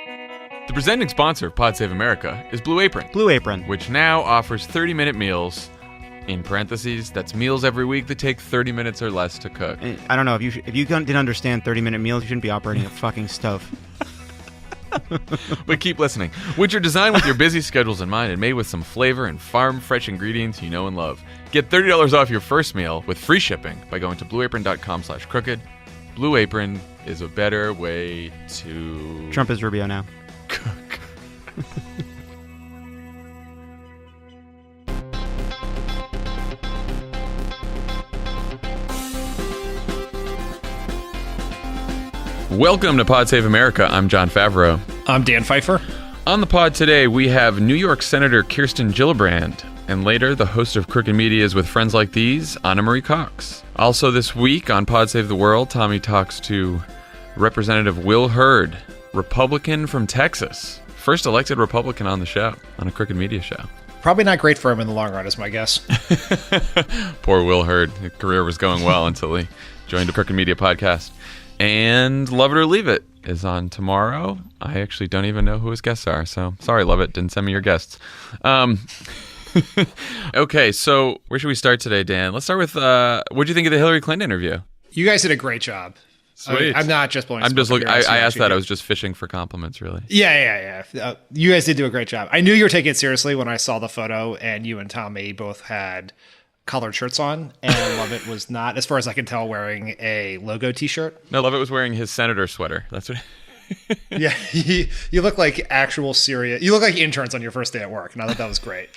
The presenting sponsor of Pod Save America is Blue Apron. Blue Apron. Which now offers 30-minute meals, in parentheses, that's meals every week that take 30 minutes or less to cook. I don't know, if you didn't understand 30-minute meals, you shouldn't be operating a fucking stove. But keep listening. Which are designed with your busy schedules in mind and made with some flavor and farm-fresh ingredients you know and love. Get $30 off your first meal with free shipping by going to blueapron.com/crooked. Blue Apron is a better way to... Trump is Rubio now. Cook. Welcome to Pod Save America. I'm Jon Favreau. I'm Dan Pfeiffer. On the pod today, we have New York Senator Kirsten Gillibrand, and later, the host of Crooked Media's With Friends Like These, Ana Marie Cox. Also this week on Pod Save the World, Tommy talks to Representative Will Hurd, Republican from Texas. First elected Republican on the show, on a Crooked Media show. Probably not great for him in the long run, is my guess. Poor Will Hurd. His career was going well until he joined the Crooked Media podcast. And Love It or Leave It is on tomorrow. I actually don't even know who his guests are, so sorry, Love It. Didn't send me your guests. Okay, so where should we start today, Dan? Let's start with, what do you think of the Hillary Clinton interview? You guys did a great job. Sweet. I'm not just blowing. I'm just looking. I asked that. I was just fishing for compliments, really. Yeah. You guys did do a great job. I knew you were taking it seriously when I saw the photo, and you and Tommy both had collared shirts on, and Love It was not, as far as I can tell, wearing a logo T-shirt. No, Love It was wearing his senator sweater. That's what. Yeah, you look like actual serious. You look like interns on your first day at work, and I thought that was great.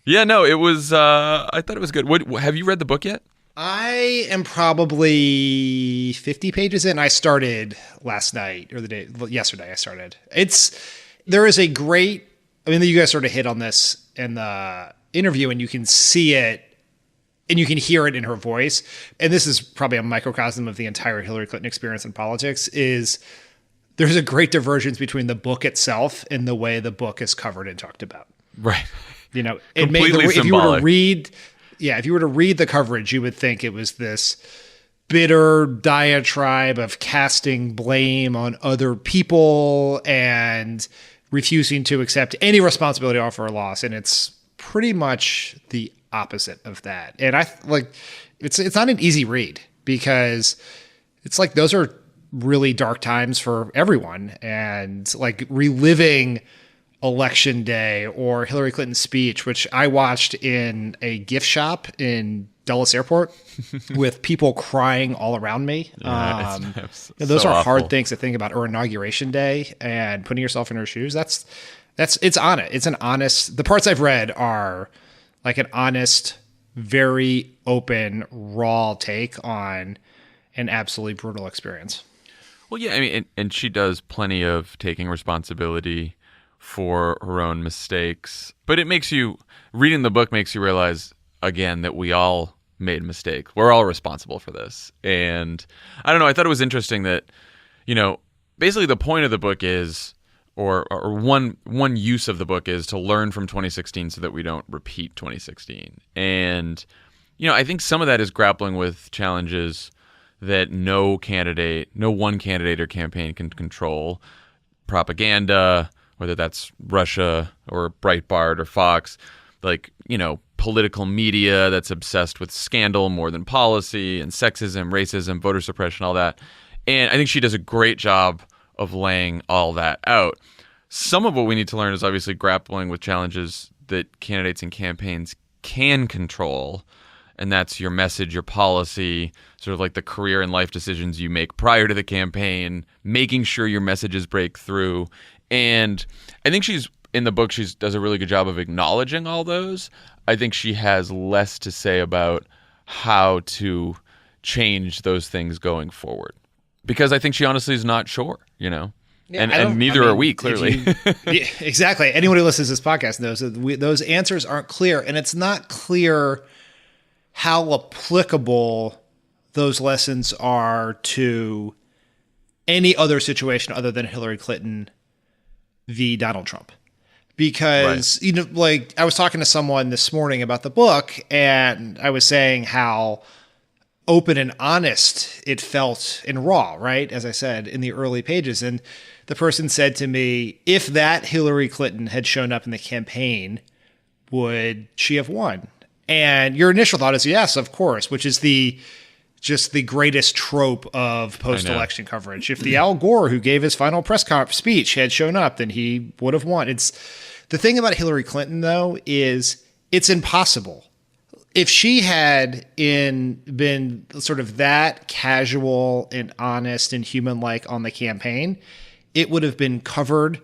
Yeah, no, it was. I thought it was good. Have you read the book yet? I am probably 50 pages in. I started last night or yesterday. I started. There is a great. I mean, you guys sort of hit on this in the interview, and you can see it and you can hear it in her voice. And this is probably a microcosm of the entire Hillary Clinton experience in politics. Is there's a great divergence between the book itself and the way the book is covered and talked about. Right. You know, Completely if you were to read. Yeah, if you were to read the coverage, you would think it was this bitter diatribe of casting blame on other people and refusing to accept any responsibility for a loss. And it's pretty much the opposite of that. And it's not an easy read because it's like those are really dark times for everyone. And like reliving Election Day or Hillary Clinton's speech, which I watched in a gift shop in Dulles Airport with people crying all around me. Yeah, those so are awful. hard things to think about. Or Inauguration Day and putting yourself in her shoes. It's honest. It's an honest. The parts I've read are like an honest, very open, raw take on an absolutely brutal experience. Well, yeah, I mean, and she does plenty of taking responsibility for her own mistakes, but reading the book makes you realize again that we all made mistakes. We're all responsible for this. And I don't know, I thought it was interesting that, basically the point of the book is, or one use of the book is to learn from 2016 so that we don't repeat 2016. And, I think some of that is grappling with challenges that no one candidate or campaign can control. Propaganda, whether that's Russia or Breitbart or Fox, political media that's obsessed with scandal more than policy, and sexism, racism, voter suppression, all that. And I think she does a great job of laying all that out. Some of what we need to learn is obviously grappling with challenges that candidates and campaigns can control, and that's your message, your policy, sort of like the career and life decisions you make prior to the campaign, making sure your messages break through. And I think in the book, she does a really good job of acknowledging all those. I think she has less to say about how to change those things going forward, because I think she honestly is not sure, Yeah, and neither are we, clearly. Exactly. Anyone who listens to this podcast knows that those answers aren't clear, and it's not clear how applicable those lessons are to any other situation other than Hillary Clinton v. Donald Trump. Because, right. I was talking to someone this morning about the book, and I was saying how open and honest it felt and raw, right? As I said, in the early pages. And the person said to me, if that Hillary Clinton had shown up in the campaign, would she have won? And your initial thought is yes, of course, which is just the greatest trope of post-election coverage. If the Al Gore who gave his final press speech had shown up, then he would have won. It's the thing about Hillary Clinton, though, is it's impossible. If she had been sort of that casual and honest and human-like on the campaign, it would have been covered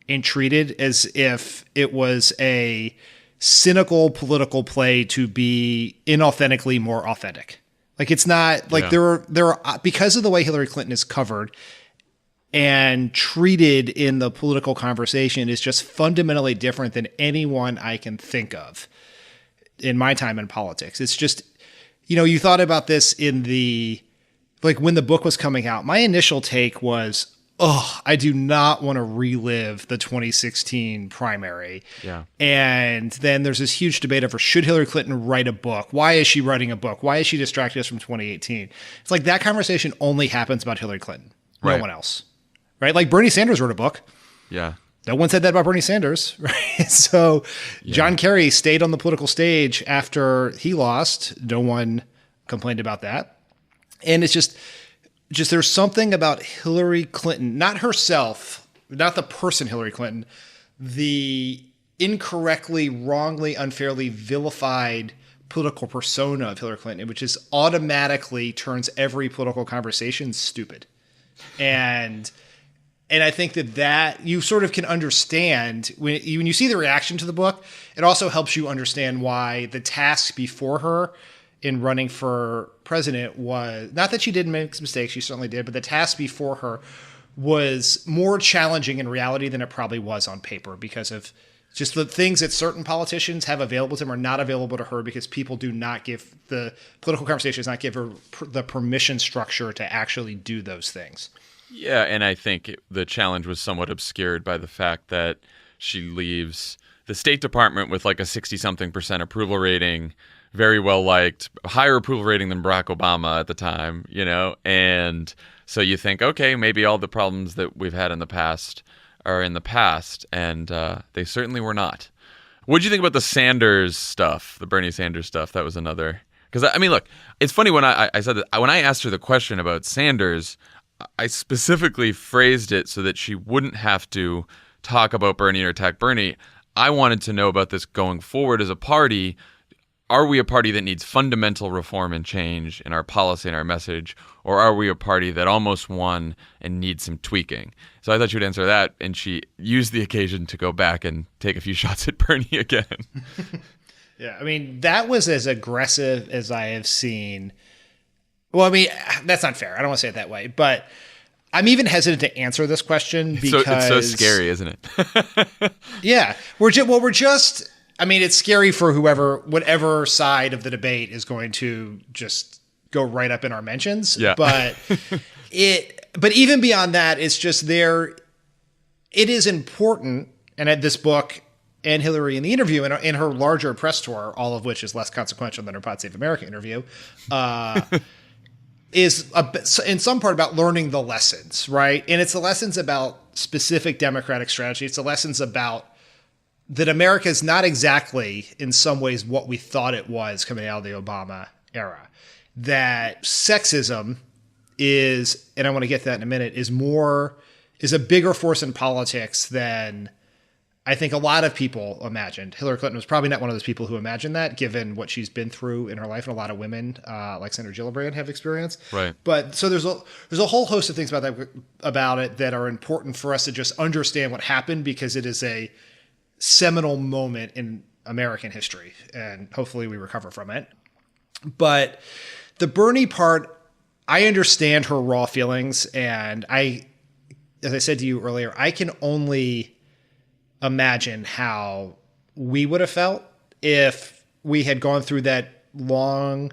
and treated as if it was a cynical political play to be inauthentically more authentic. Like it's not like there are because of the way Hillary Clinton is covered and treated in the political conversation is just fundamentally different than anyone I can think of in my time in politics. It's just, you thought about this in when the book was coming out, my initial take was, I do not want to relive the 2016 primary. Yeah. And then there's this huge debate over should Hillary Clinton write a book? Why is she writing a book? Why is she distracting us from 2018? It's like that conversation only happens about Hillary Clinton. No one else. Right? Like Bernie Sanders wrote a book. Yeah. No one said that about Bernie Sanders, right? So John Kerry stayed on the political stage after he lost. No one complained about that. And it's just there's something about Hillary Clinton, not herself, not the person Hillary Clinton, the incorrectly, wrongly, unfairly vilified political persona of Hillary Clinton, which is automatically turns every political conversation stupid. And I think that you sort of can understand when you see the reaction to the book, it also helps you understand why the task before her in running for president was not that she didn't make mistakes, she certainly did, but the task before her was more challenging in reality than it probably was on paper because of just the things that certain politicians have available to them are not available to her because people do not give the political conversation does not give her the permission structure to actually do those things. Yeah, and I think the challenge was somewhat obscured by the fact that she leaves the State Department with like a 60-something% approval rating, very well liked, higher approval rating than Barack Obama at the time, and so you think, okay, maybe all the problems that we've had in the past are in the past, and they certainly were not. What did you think about the Sanders stuff, the Bernie Sanders stuff? That was another, because I mean, look, it's funny when I said that when I asked her the question about Sanders, I specifically phrased it so that she wouldn't have to talk about Bernie or attack Bernie. I wanted to know about this going forward as a party. Are we a party that needs fundamental reform and change in our policy and our message, or are we a party that almost won and needs some tweaking? So I thought she would answer that, and she used the occasion to go back and take a few shots at Bernie again. Yeah, I mean, that was as aggressive as I have seen. Well, I mean, that's not fair. I don't want to say it that way, but I'm even hesitant to answer this question because it's so scary, isn't it? Yeah, I mean, it's scary for whatever side of the debate is going to just go right up in our mentions. Yeah. But but even beyond that, it's just it is important. And at this book and Hillary in the interview and in her larger press tour, all of which is less consequential than her Pod Save America interview, is in some part about learning the lessons, right? And it's the lessons about specific democratic strategy. It's the lessons about that America is not exactly, in some ways, what we thought it was coming out of the Obama era. That sexism is, and I want to get to that in a minute, is a bigger force in politics than I think a lot of people imagined. Hillary Clinton was probably not one of those people who imagined that, given what she's been through in her life, and a lot of women, like Senator Gillibrand, have experienced. Right. But so there's a whole host of things about it that are important for us to just understand what happened, because it is a seminal moment in American history, and hopefully we recover from it. But the Bernie part, I understand her raw feelings, and as I said to you earlier, I can only imagine how we would have felt if we had gone through that long,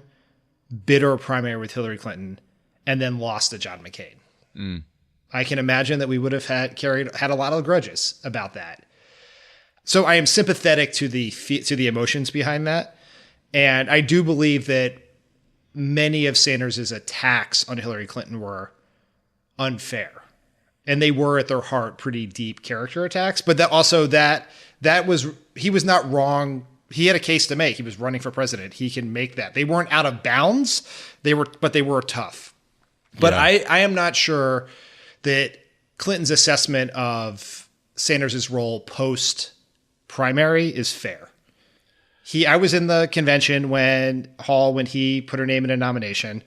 bitter primary with Hillary Clinton and then lost to John McCain. Mm. I can imagine that we would have had a lot of grudges about that. So I am sympathetic to the emotions behind that. And I do believe that many of Sanders' attacks on Hillary Clinton were unfair. and they were at their heart pretty deep character attacks. But that was he was not wrong. He had a case to make. He was running for president. He can make that. They weren't out of bounds. They were tough. But yeah. I am not sure that Clinton's assessment of Sanders' role post primary is fair. I was in the convention when he put her name in a nomination.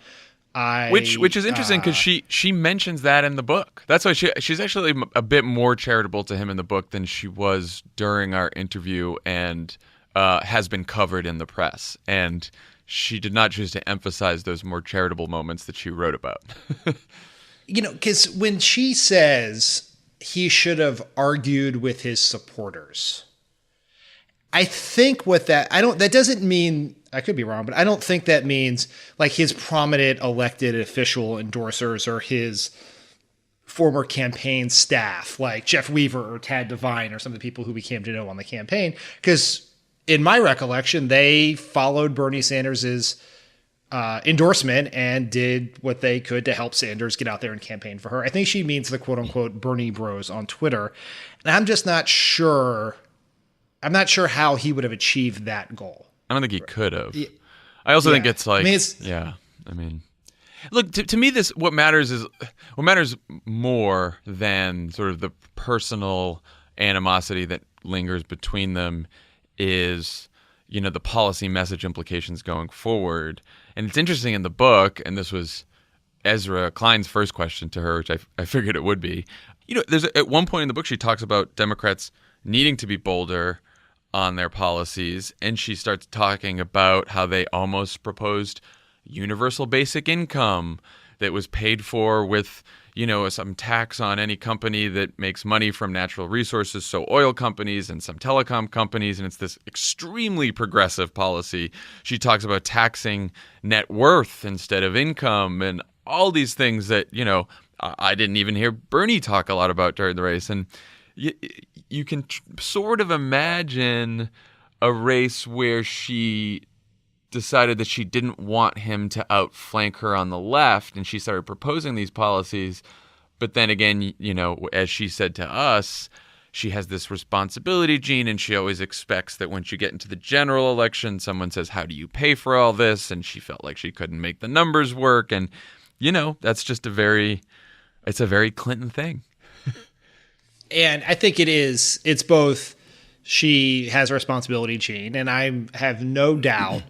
Which is interesting because she mentions that in the book. That's why she's actually a bit more charitable to him in the book than she was during our interview, and has been covered in the press. And she did not choose to emphasize those more charitable moments that she wrote about. Because when she says he should have argued with his supporters, I think that doesn't mean, I could be wrong, but I don't think that means like his prominent elected official endorsers or his former campaign staff, like Jeff Weaver or Tad Devine or some of the people who we came to know on the campaign. Because in my recollection, they followed Bernie Sanders' endorsement and did what they could to help Sanders get out there and campaign for her. I think she means the quote unquote Bernie bros on Twitter. And I'm just not sure. I'm not sure how he would have achieved that goal. I don't think he could have. Yeah. I also think it's like, look, to me, what matters more than sort of the personal animosity that lingers between them is, the policy message implications going forward. And it's interesting in the book, and this was Ezra Klein's first question to her, which I figured it would be. There's at one point in the book, she talks about Democrats needing to be bolder on their policies, and she starts talking about how they almost proposed universal basic income that was paid for with, some tax on any company that makes money from natural resources, so oil companies and some telecom companies, and it's this extremely progressive policy. She talks about taxing net worth instead of income and all these things that, I didn't even hear Bernie talk a lot about during the race. And you can sort of imagine a race where she decided that she didn't want him to outflank her on the left, and she started proposing these policies. But then again, as she said to us, she has this responsibility gene, and she always expects that when you get into the general election, someone says, how do you pay for all this? And she felt like she couldn't make the numbers work. And, that's just it's a very Clinton thing. And I think it's both she has a responsibility gene, and I have no doubt,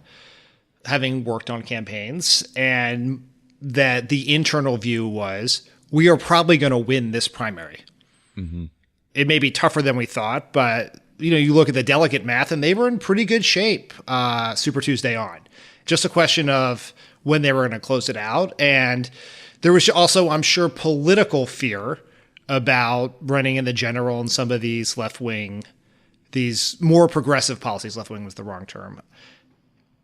having worked on campaigns, and that the internal view was, we are probably going to win this primary. Mm-hmm. It may be tougher than we thought, but you look at the delegate math, and they were in pretty good shape Super Tuesday on. Just a question of when they were going to close it out. And there was also, I'm sure, political fear about running in the general and some of these left-wing, these more progressive policies. Left-wing was the wrong term.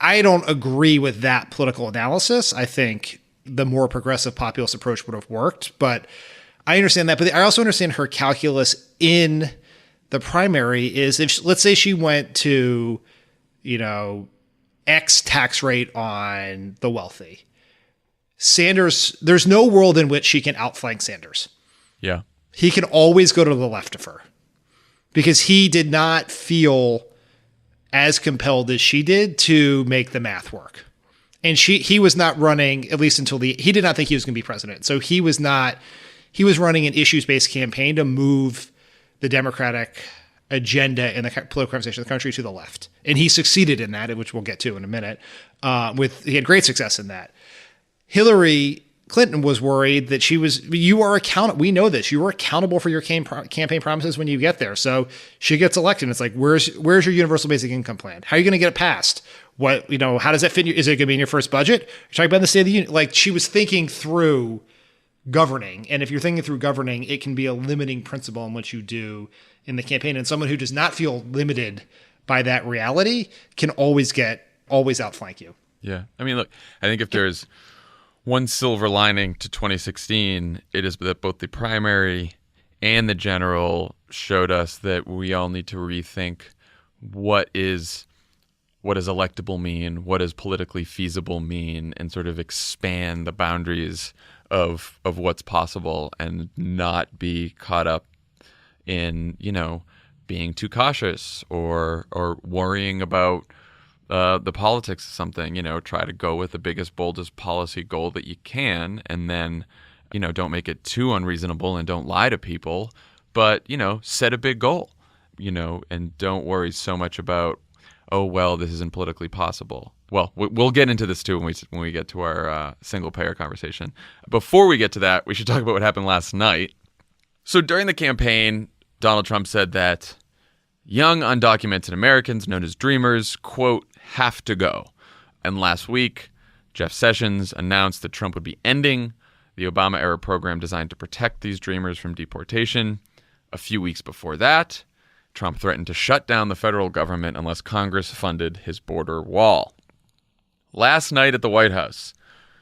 I don't agree with that political analysis. I think the more progressive populist approach would have worked, but I understand that. But I also understand her calculus in the primary is, if let's say she went to, X tax rate on the wealthy, Sanders, there's no world in which she can outflank Sanders. Yeah. He can always go to the left of her because he did not feel as compelled as she did to make the math work. And he was not running, at least until he did not think he was going to be president. So he was running an issues-based campaign to move the Democratic agenda in the political conversation of the country to the left. And he succeeded in that, which we'll get to in a minute. He had great success in that. Hillary Clinton was worried that you are accountable. We know this. You are accountable for your campaign promises when you get there. So she gets elected. And it's like, where's your universal basic income plan? How are you going to get it passed? How does that fit? Is it going to be in your first budget? You're talking about the State of the Union. Like, she was thinking through governing. And if you're thinking through governing, it can be a limiting principle in what you do in the campaign. And someone who does not feel limited by that reality can always outflank you. Yeah. I mean, look, I think if there's one silver lining to 2016, it is that both the primary and the general showed us that we all need to rethink what does electable mean, what does politically feasible mean, and sort of expand the boundaries of what's possible and not be caught up in, being too cautious or worrying about the politics of something. Try to go with the biggest, boldest policy goal that you can, and then, don't make it too unreasonable and don't lie to people, but, set a big goal, and don't worry so much about, oh, well, this isn't politically possible. Well, we'll get into this too when we get to our single payer conversation. Before we get to that, we should talk about what happened last night. So during the campaign, Donald Trump said that young undocumented Americans known as Dreamers, quote, have to go. And last week, Jeff Sessions announced that Trump would be ending the Obama-era program designed to protect these Dreamers from deportation. A few weeks before that, Trump threatened to shut down the federal government unless Congress funded his border wall. Last night at the White House,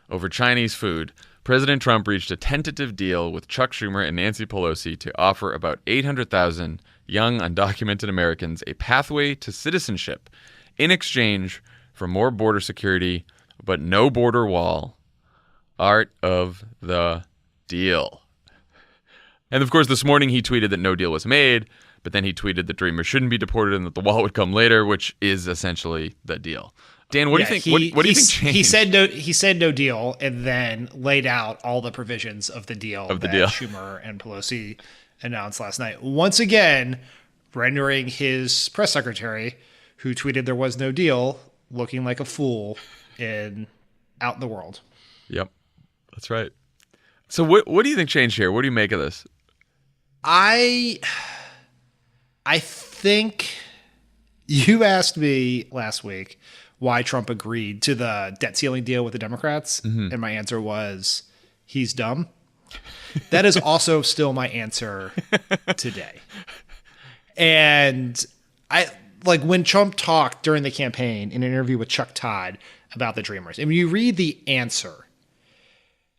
over Chinese food, President Trump reached a tentative deal with Chuck Schumer and Nancy Pelosi to offer about 800,000 young undocumented Americans a pathway to citizenship in exchange for more border security, but no border wall. Art of the deal. And of course, this morning he tweeted that no deal was made, but then he tweeted that Dreamers shouldn't be deported and that the wall would come later, which is essentially the deal. Dan, what do you think? What do you think changed? He said no deal, and then laid out all the provisions of the deal Schumer and Pelosi announced last night. Once again, rendering his press secretary, who tweeted there was no deal, looking like a fool out in the world. Yep, that's right. So what do you think changed here? What do you make of this? I think you asked me last week why Trump agreed to the debt ceiling deal with the Democrats, and my answer was he's dumb. That is also still my answer today. And when Trump talked during the campaign in an interview with Chuck Todd about the Dreamers, and when you read the answer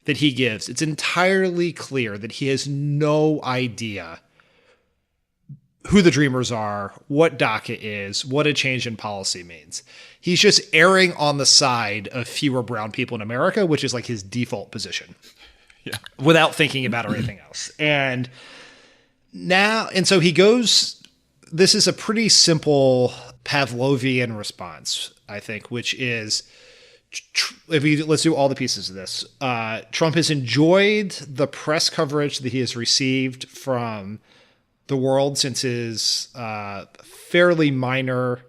that he gives, it's entirely clear that he has no idea who the Dreamers are, what DACA is, what a change in policy means. He's just erring on the side of fewer brown people in America, which is like his default position, without thinking about anything else. And so he goes, this is a pretty simple Pavlovian response, I think, which is, let's do all the pieces of this. Trump has enjoyed the press coverage that he has received from the world since his fairly minor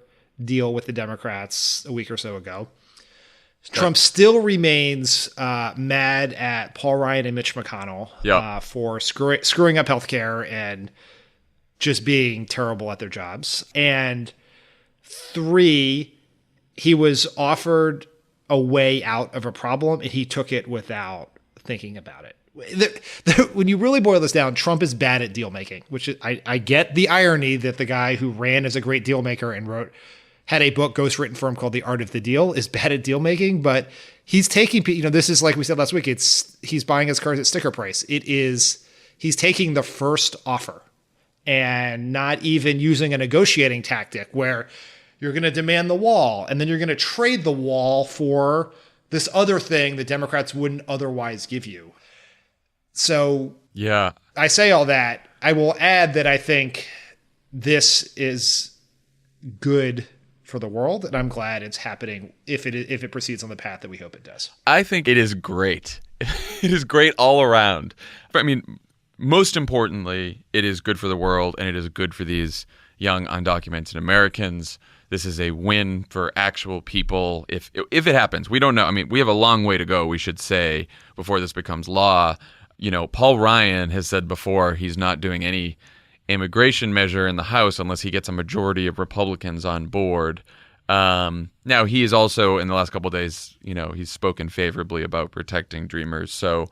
deal with the Democrats a week or so ago. Trump still remains mad at Paul Ryan and Mitch McConnell for screwing up healthcare and just being terrible at their jobs. And 3, he was offered a way out of a problem, and he took it without thinking about it. When you really boil this down, Trump is bad at deal making, which I get the irony that the guy who ran as a great deal maker and had a book ghostwritten for him called The Art of the Deal is bad at deal making, but he's taking, this is like we said last week, he's buying his cars at sticker price. He's taking the first offer and not even using a negotiating tactic where you're going to demand the wall and then you're going to trade the wall for this other thing that Democrats wouldn't otherwise give you. So I say all that. I will add that I think this is good for the world, and I'm glad it's happening if it proceeds on the path that we hope it does. I think it is great. It is great all around. I mean, most importantly, it is good for the world, and it is good for these young undocumented Americans. This is a win for actual people. If it happens, we don't know. I mean, we have a long way to go, we should say, before this becomes law. Paul Ryan has said before he's not doing any immigration measure in the House unless he gets a majority of Republicans on board. Now, he is also, in the last couple of days, he's spoken favorably about protecting Dreamers. So,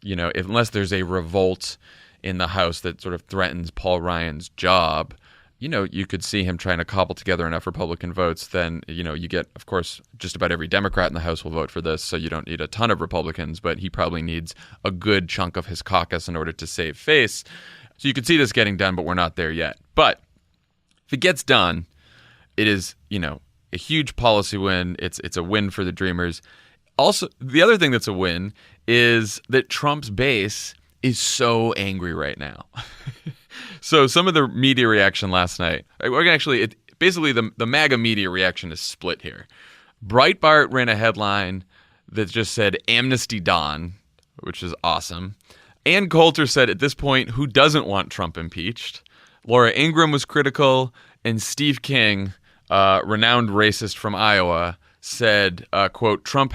unless there's a revolt in the House that sort of threatens Paul Ryan's job, you could see him trying to cobble together enough Republican votes. Then, you get, of course, just about every Democrat in the House will vote for this. So you don't need a ton of Republicans, but he probably needs a good chunk of his caucus in order to save face. So you could see this getting done, but we're not there yet. But if it gets done, it is, a huge policy win. It's a win for the Dreamers. Also, the other thing that's a win is that Trump's base is so angry right now. So some of the media reaction last night, basically the MAGA media reaction is split here. Breitbart ran a headline that just said Amnesty Don, which is awesome. Ann Coulter said at this point, who doesn't want Trump impeached? Laura Ingraham was critical, and Steve King, renowned racist from Iowa, said, quote, Trump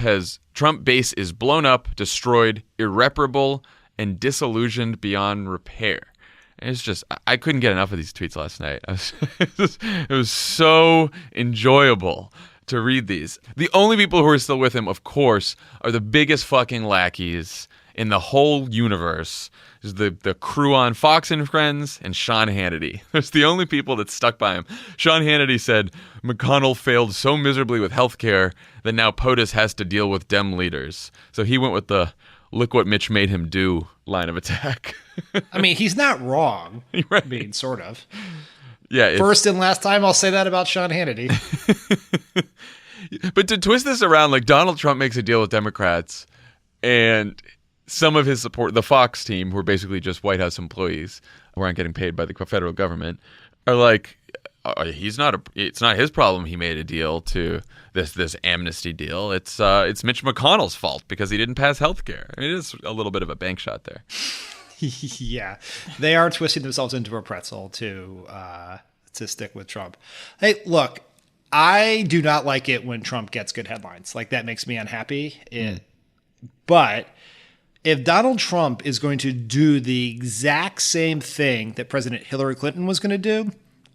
base is blown up, destroyed, irreparable, and disillusioned beyond repair. And it's just, I couldn't get enough of these tweets last night. It was so enjoyable to read these. The only people who are still with him, of course, are the biggest fucking lackeys in the whole universe. Is the crew on Fox and Friends and Sean Hannity. That's the only people that stuck by him. Sean Hannity said McConnell failed so miserably with healthcare that now POTUS has to deal with Dem leaders. So he went with the look what Mitch made him do line of attack. I mean, he's not wrong. Right. I mean, sort of. Yeah. First and last time I'll say that about Sean Hannity. But to twist this around, like Donald Trump makes a deal with Democrats and some of his support, the Fox team, who are basically just White House employees who aren't getting paid by the federal government, are like, it's not his problem he made a deal to this amnesty deal. It's Mitch McConnell's fault because he didn't pass health care. I mean, it is a little bit of a bank shot there. Yeah, they are twisting themselves into a pretzel to stick with Trump. Hey, look, I do not like it when Trump gets good headlines. Like, that makes me unhappy. But if Donald Trump is going to do the exact same thing that President Hillary Clinton was going to do,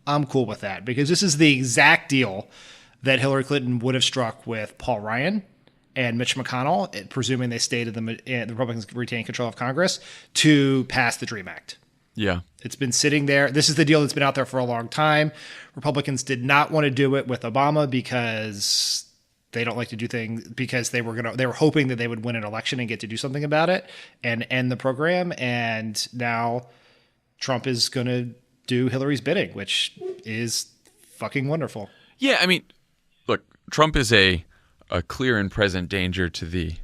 I'm cool with that, because this is the exact deal that Hillary Clinton would have struck with Paul Ryan and Mitch McConnell, presuming they stayed in the Republicans retain control of Congress, to pass the DREAM Act. Yeah. It's been sitting there. This is the deal that's been out there for a long time. Republicans did not want to do it with Obama because they don't like to do things, because they were hoping that they would win an election and get to do something about it and end the program. And now Trump is going to do Hillary's bidding, which is fucking wonderful. Yeah, I mean, look, Trump is a clear and present danger to the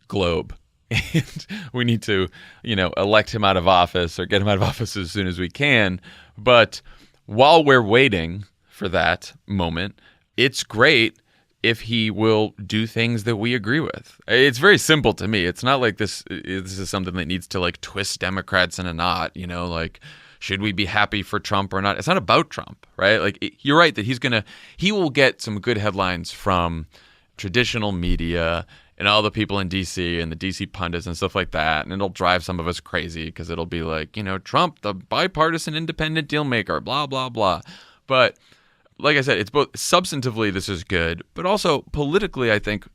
globe. And we need to, elect him out of office or get him out of office as soon as we can. But while we're waiting for that moment, it's great if he will do things that we agree with. It's very simple to me. It's not like this is something that needs to like twist Democrats in a knot, like, should we be happy for Trump or not? It's not about Trump, right? Like, you're right that he will get some good headlines from traditional media and all the people in D.C. and the D.C. pundits and stuff like that. And it'll drive some of us crazy because it'll be like, Trump, the bipartisan independent deal maker, blah, blah, blah. But like I said, it's both substantively this is good, but also politically, I think,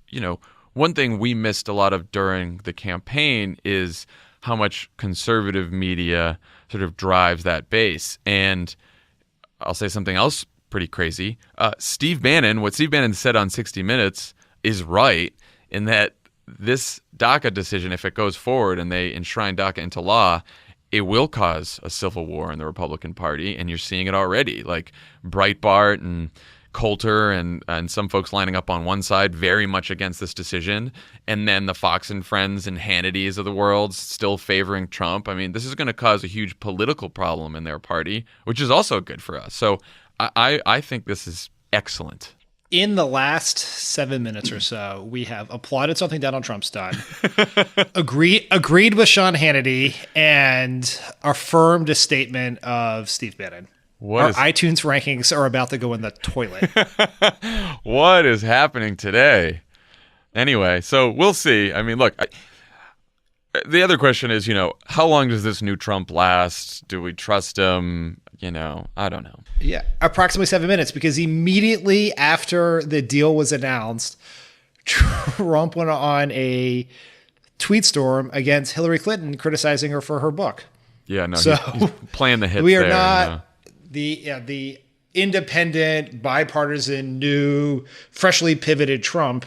one thing we missed a lot of during the campaign is how much conservative media sort of drives that base. And I'll say something else pretty crazy. What Steve Bannon said on 60 Minutes is right in that this DACA decision, if it goes forward and they enshrine DACA into law, it will cause a civil war in the Republican Party. And you're seeing it already. Like Breitbart and Coulter and some folks lining up on one side very much against this decision. And then the Fox and Friends and Hannity's of the world still favoring Trump. I mean, this is going to cause a huge political problem in their party, which is also good for us. So I think this is excellent. In the last 7 minutes or so, we have applauded something Donald Trump's done, agreed with Sean Hannity, and affirmed a statement of Steve Bannon. Our iTunes rankings are about to go in the toilet. What is happening today? Anyway, so we'll see. I mean, look, the other question is, how long does this new Trump last? Do we trust him? I don't know. Yeah, approximately 7 minutes, because immediately after the deal was announced, Trump went on a tweet storm against Hillary Clinton, criticizing her for her book. Yeah, no, so he's playing the hits. We are there, not the independent, bipartisan, new, freshly pivoted Trump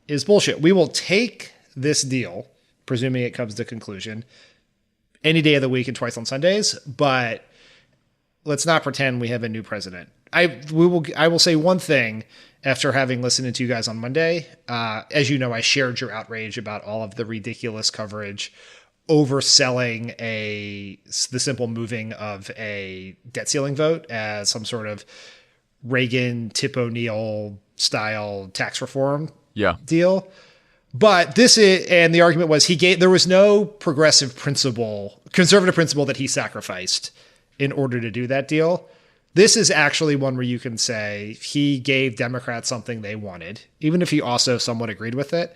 is bullshit. We will take this deal, presuming it comes to conclusion, any day of the week and twice on Sundays, but let's not pretend we have a new president. I will say one thing, after having listened to you guys on Monday. As you know, I shared your outrage about all of the ridiculous coverage overselling the simple moving of a debt ceiling vote as some sort of Reagan, Tip O'Neill style tax reform deal. But the argument was there was no conservative principle that he sacrificed in order to do that deal. This is actually one where you can say he gave Democrats something they wanted, even if he also somewhat agreed with it,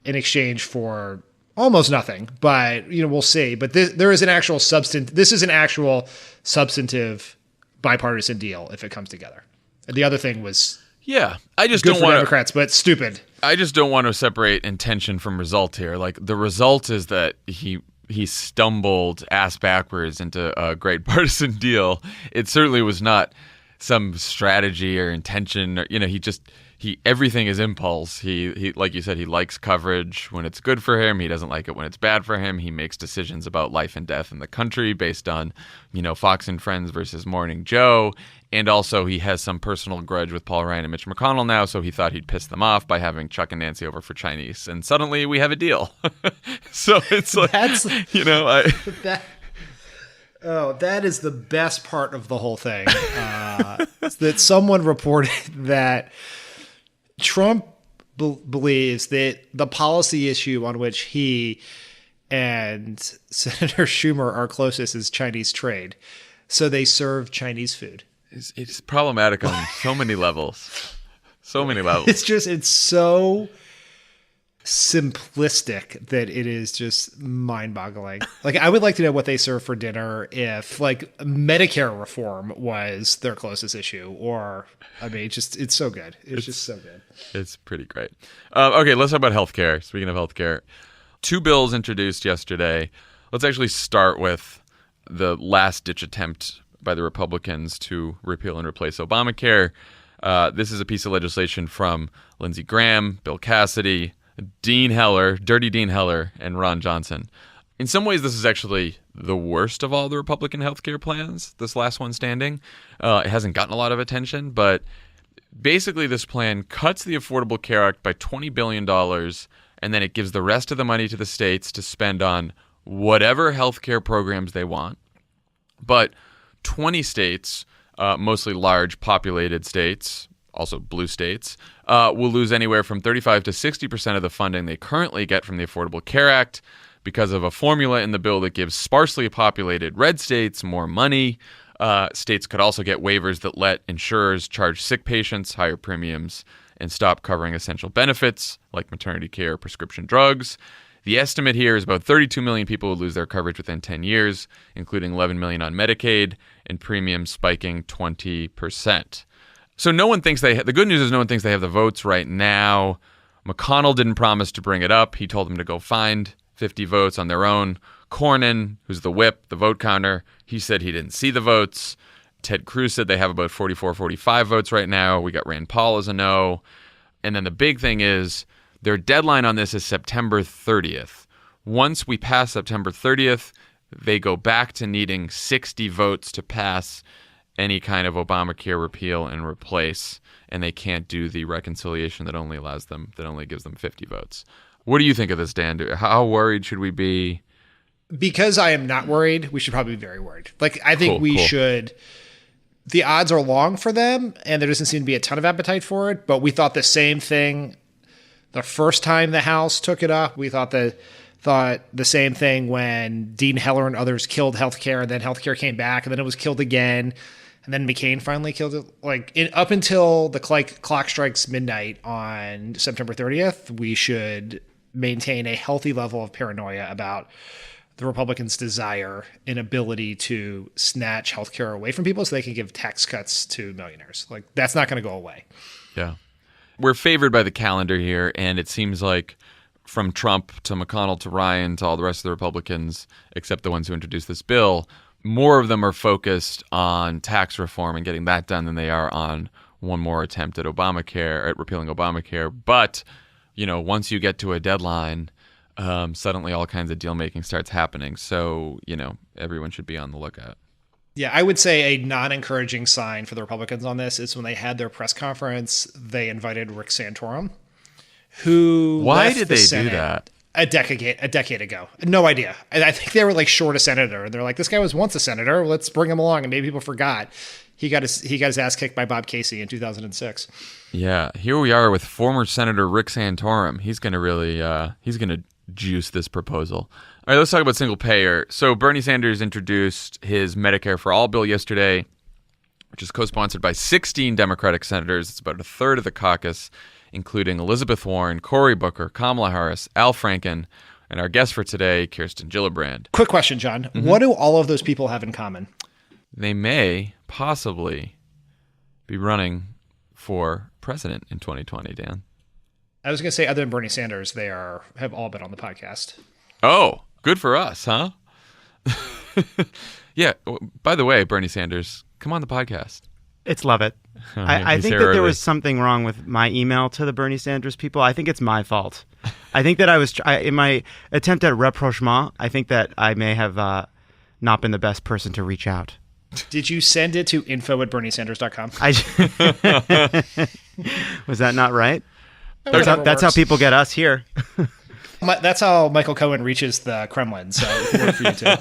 in exchange for almost nothing. But we'll see. But there is an actual this is an actual substantive bipartisan deal if it comes together. And the other thing was I just good don't for want Democrats, but stupid. I just don't want to separate intention from result here. Like the result is that he stumbled ass backwards into a great partisan deal. It certainly was not some strategy or intention. Everything is impulse. He like you said, he likes coverage when it's good for him. He doesn't like it when it's bad for him. He makes decisions about life and death in the country based on, Fox and Friends versus Morning Joe. And also he has some personal grudge with Paul Ryan and Mitch McConnell now, so he thought he'd piss them off by having Chuck and Nancy over for Chinese. And suddenly we have a deal. So it's like, that is the best part of the whole thing. That someone reported that Trump believes that the policy issue on which he and Senator Schumer are closest is Chinese trade. So they serve Chinese food. It's problematic on so many levels. So many levels. It's so simplistic that it is just mind-boggling. Like, I would like to know what they serve for dinner if, like, Medicare reform was their closest issue. It's so good. It's just so good. It's pretty great. Okay, let's talk about healthcare. Speaking of healthcare, 2 bills introduced yesterday. Let's actually start with the last-ditch attempt by the Republicans to repeal and replace Obamacare. This is a piece of legislation from Lindsey Graham, Bill Cassidy, Dean Heller, Dirty Dean Heller, and Ron Johnson. In some ways, this is actually the worst of all the Republican healthcare plans, this last one standing. It hasn't gotten a lot of attention, but basically this plan cuts the Affordable Care Act by $20 billion, and then it gives the rest of the money to the states to spend on whatever healthcare programs they want. But 20 states, mostly large populated states, also blue states, will lose anywhere from 35 to 60% of the funding they currently get from the Affordable Care Act because of a formula in the bill that gives sparsely populated red states more money. States could also get waivers that let insurers charge sick patients higher premiums and stop covering essential benefits like maternity care or prescription drugs. The estimate here is about 32 million people will lose their coverage within 10 years, including 11 million on Medicaid, and premiums spiking 20%. So the good news is no one thinks they have the votes right now. McConnell didn't promise to bring it up. He told them to go find 50 votes on their own. Cornyn, who's the whip, the vote counter, he said he didn't see the votes. Ted Cruz said they have about 44, 45 votes right now. We got Rand Paul as a no. And then the big thing is their deadline on this is September 30th. Once we pass September 30th, they go back to needing 60 votes to pass any kind of Obamacare repeal and replace, and they can't do the reconciliation that only gives them 50 votes. What do you think of this, Dan? How worried should we be? Because I am not worried, we should probably be very worried. Like, I think we should. The odds are long for them, and there doesn't seem to be a ton of appetite for it, but we thought the same thing the first time the House took it up. We thought the same thing when Dean Heller and others killed healthcare, and then healthcare came back, and then it was killed again, and then McCain finally killed it. Up until the clock strikes midnight on September 30th, we should maintain a healthy level of paranoia about the Republicans' desire and ability to snatch healthcare away from people so they can give tax cuts to millionaires. Like, that's not going to go away. Yeah. We're favored by the calendar here, and it seems like from Trump to McConnell to Ryan to all the rest of the Republicans, except the ones who introduced this bill, more of them are focused on tax reform and getting that done than they are on one more attempt at repealing Obamacare. But, once you get to a deadline, suddenly all kinds of deal making starts happening. So, everyone should be on the lookout. Yeah, I would say a non-encouraging sign for the Republicans on this is when they had their press conference, they invited Rick Santorum, who Why left did the they Senate do that? a decade ago. No idea. And I think they were like short a senator. They're like, this guy was once a senator. Let's bring him along. And maybe people forgot. He got his ass kicked by Bob Casey in 2006. Yeah, here we are with former Senator Rick Santorum. He's going to really he's going to juice this proposal. All right, let's talk about single payer. So Bernie Sanders introduced his Medicare-for-All bill yesterday, which is co-sponsored by 16 Democratic senators. It's about a third of the caucus, including Elizabeth Warren, Cory Booker, Kamala Harris, Al Franken, and our guest for today, Kirsten Gillibrand. Quick question, John. What do all of those people have in common? They may possibly be running for president in 2020, Dan. I was going to say, other than Bernie Sanders, they have all been on the podcast. Oh, good for us, huh? Yeah. By the way, Bernie Sanders, come on the podcast. It's love it. I He's think here that there early. was something wrong with my email to the Bernie Sanders people. I think it's my fault. I think that in my attempt at rapprochement, I think that I may have not been the best person to reach out. Did you send it to info@berniesanders.com? Was that not right? Whatever That's how works. people get us here. That's how Michael Cohen reaches the Kremlin. So it can work for you too.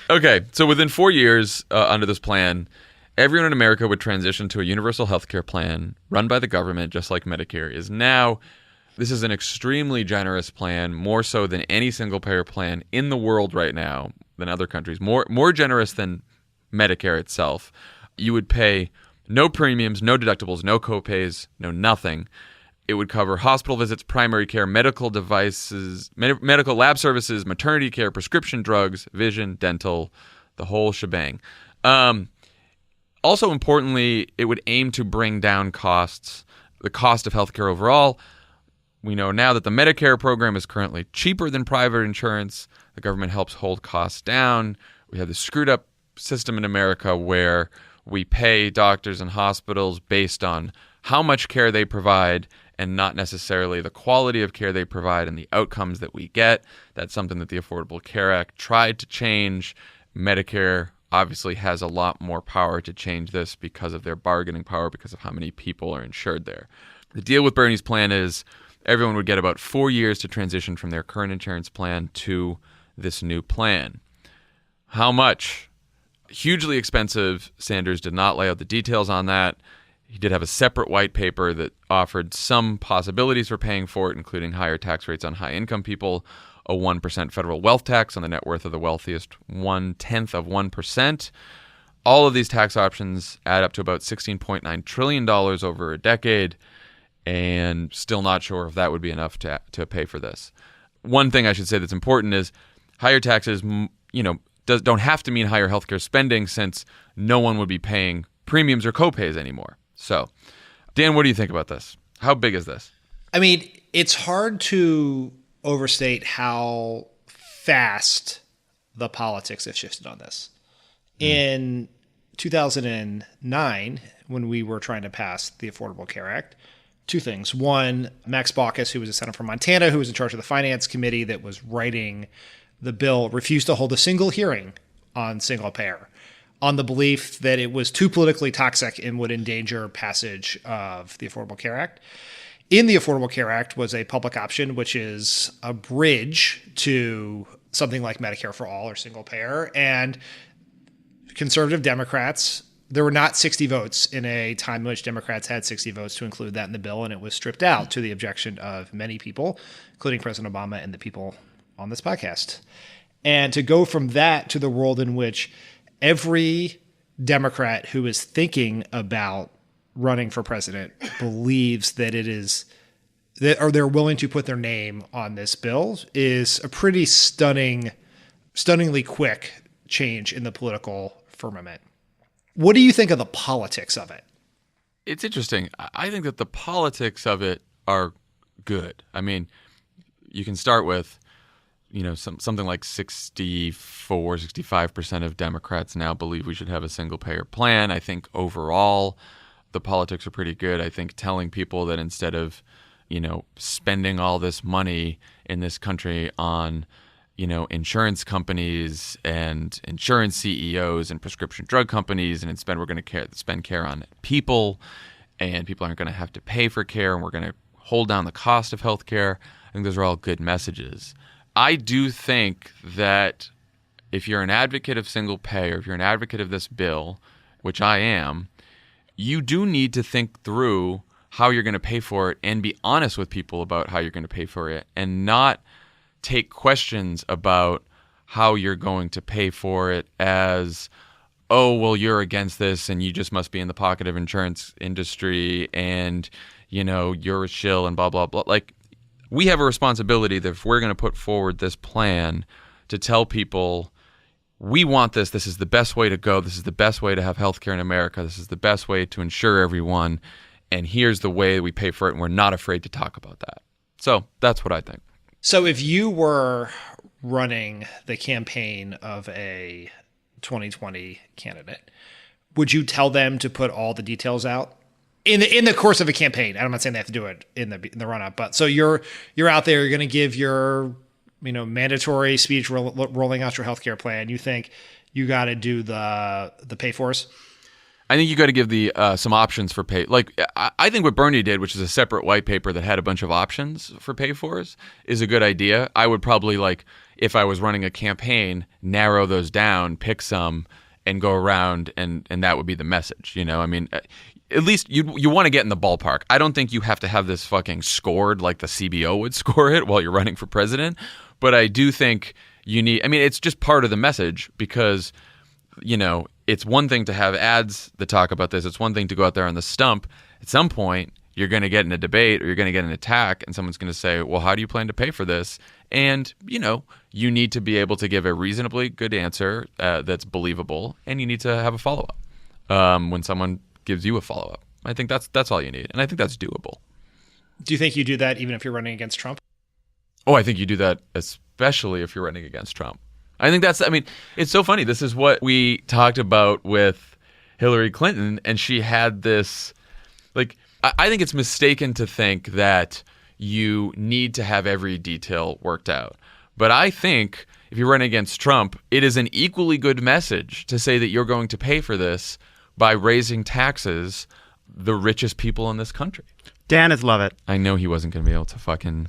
Okay, so within 4 years under this plan, everyone in America would transition to a universal health care plan run by the government, just like Medicare is now. This is an extremely generous plan, more so than any single-payer plan in the world right now than other countries, more generous than Medicare itself. You would pay no premiums, no deductibles, no copays, no nothing. It would cover hospital visits, primary care, medical devices, medical lab services, maternity care, prescription drugs, vision, dental, the whole shebang. Also importantly, it would aim to bring down costs, the cost of healthcare overall. We know now that the Medicare program is currently cheaper than private insurance. The government helps hold costs down. We have this screwed up system in America where we pay doctors and hospitals based on how much care they provide and not necessarily the quality of care they provide and the outcomes that we get. That's something that the Affordable Care Act tried to change. Medicare obviously has a lot more power to change this because of their bargaining power, because of how many people are insured there. The deal with Bernie's plan is everyone would get about 4 years to transition from their current insurance plan to this new plan. How much? Hugely expensive. Sanders did not lay out the details on that. He did have a separate white paper that offered some possibilities for paying for it, including higher tax rates on high-income people, a 1% federal wealth tax on the net worth of the wealthiest 1/10 of 1%. All of these tax options add up to about $16.9 trillion over a decade, and still not sure if that would be enough to pay for this. One thing I should say that's important is higher taxes, don't have to mean higher healthcare spending, since no one would be paying premiums or copays anymore. So, Dan, what do you think about this? How big is this? I mean, it's hard to overstate how fast the politics have shifted on this. In 2009, when we were trying to pass the Affordable Care Act, two things. One, Max Baucus, who was a senator from Montana, who was in charge of the finance committee that was writing the bill, refused to hold a single hearing on single payer on the belief that it was too politically toxic and would endanger passage of the Affordable Care Act. In the Affordable Care Act was a public option, which is a bridge to something like Medicare for All or single payer. And conservative Democrats, there were not 60 votes in a time in which Democrats had 60 votes to include that in the bill, and it was stripped out to the objection of many people, including President Obama and the people on this podcast. And to go from that to the world in which every Democrat who is thinking about running for president believes that it is that, or they're willing to put their name on this bill, is a pretty stunningly quick change in the political firmament. What do you think of the politics of it? It's interesting. I think that the politics of it are good. I mean, you can start with, something like 65% of Democrats now believe we should have a single-payer plan. I think overall the politics are pretty good. I think telling people that instead of, spending all this money in this country on insurance companies and insurance CEOs and prescription drug companies, and instead we're going to spend care on people, and people aren't going to have to pay for care, and we're going to hold down the cost of healthcare. I think those are all good messages. I do think that if you're an advocate of single payer, if you're an advocate of this bill, which I am, you do need to think through how you're going to pay for it and be honest with people about how you're going to pay for it, and not take questions about how you're going to pay for it as, oh, well, you're against this and you just must be in the pocket of insurance industry and, you're a shill and blah, blah, blah. Like, we have a responsibility that if we're going to put forward this plan to tell people, we want this, this is the best way to go, this is the best way to have healthcare in America, this is the best way to insure everyone, and here's the way we pay for it, and we're not afraid to talk about that. So that's what I think. So if you were running the campaign of a 2020 candidate, would you tell them to put all the details out in the course of a campaign? I'm not saying they have to do it in the run up, but so you're out there, you're going to give your mandatory speech rolling out your healthcare plan. You think you got to do the pay fors? I think you got to give the some options for pay. Like, I think what Bernie did, which is a separate white paper that had a bunch of options for pay fors, is a good idea. I would probably, if I was running a campaign, narrow those down, pick some, and go around, and that would be the message. I mean, at least you want to get in the ballpark. I don't think you have to have this fucking scored like the CBO would score it while you're running for president. But I do think you need. I mean, it's just part of the message because, it's one thing to have ads that talk about this. It's one thing to go out there on the stump. At some point, you're going to get in a debate or you're going to get an attack, and someone's going to say, well, how do you plan to pay for this? And, you need to be able to give a reasonably good answer that's believable, and you need to have a follow-up when someone gives you a follow-up. I think that's all you need, and I think that's doable. Do you think you do that even if you're running against Trump? Oh, I think you do that especially if you're running against Trump. I think it's so funny. This is what we talked about with Hillary Clinton, and she had this, I think it's mistaken to think that you need to have every detail worked out. But I think if you're running against Trump, it is an equally good message to say that you're going to pay for this by raising taxes the richest people in this country. Dan is love it. I know he wasn't going to be able to fucking...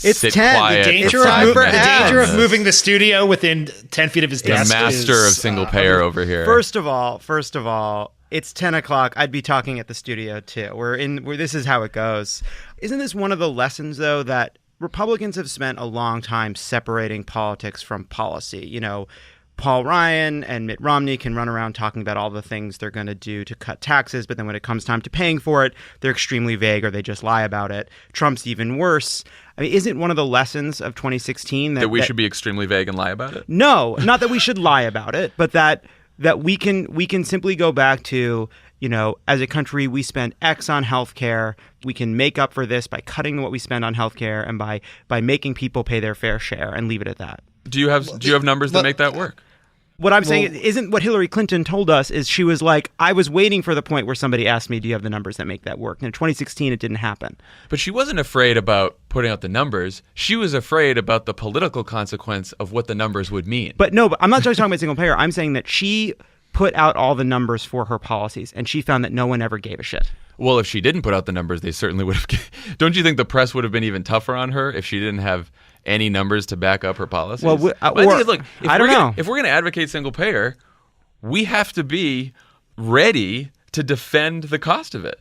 It's sit 10. quiet The danger, for 5 minutes. the danger of moving the studio within 10 feet of his The desk. master of single payer over here. First of all, it's 10 o'clock. I'd be talking at the studio too. This is how it goes. Isn't this one of the lessons, though, that Republicans have spent a long time separating politics from policy? Paul Ryan and Mitt Romney can run around talking about all the things they're going to do to cut taxes, but then when it comes time to paying for it, they're extremely vague or they just lie about it. Trump's even worse. I mean, isn't one of the lessons of 2016 that we should be extremely vague and lie about it? No, not that we should lie about it, but that we can simply go back to, as a country, we spend X on healthcare. We can make up for this by cutting what we spend on healthcare and by making people pay their fair share and leave it at that. Do you have numbers that make that work? What I'm saying isn't what Hillary Clinton told us is she was like, I was waiting for the point where somebody asked me, do you have the numbers that make that work? And in 2016, it didn't happen. But she wasn't afraid about putting out the numbers. She was afraid about the political consequence of what the numbers would mean. But I'm not just talking about single payer. I'm saying that she put out all the numbers for her policies, and she found that no one ever gave a shit. Well, if she didn't put out the numbers, they certainly would have. Don't you think the press would have been even tougher on her if she didn't have any numbers to back up her policies? Well, I don't know. If we're going to advocate single payer, we have to be ready to defend the cost of it.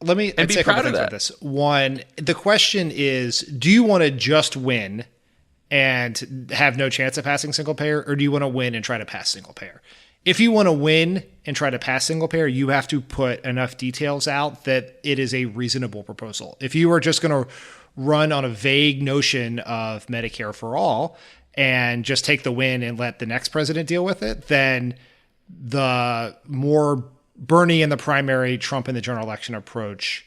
Let me be say a couple proud of things that. about this. One, the question is, do you want to just win and have no chance of passing single payer, or do you want to win and try to pass single payer? If you want to win and try to pass single payer, you have to put enough details out that it is a reasonable proposal. If you are just going to run on a vague notion of Medicare for all and just take the win and let the next president deal with it, then the more Bernie in the primary, Trump in the general election approach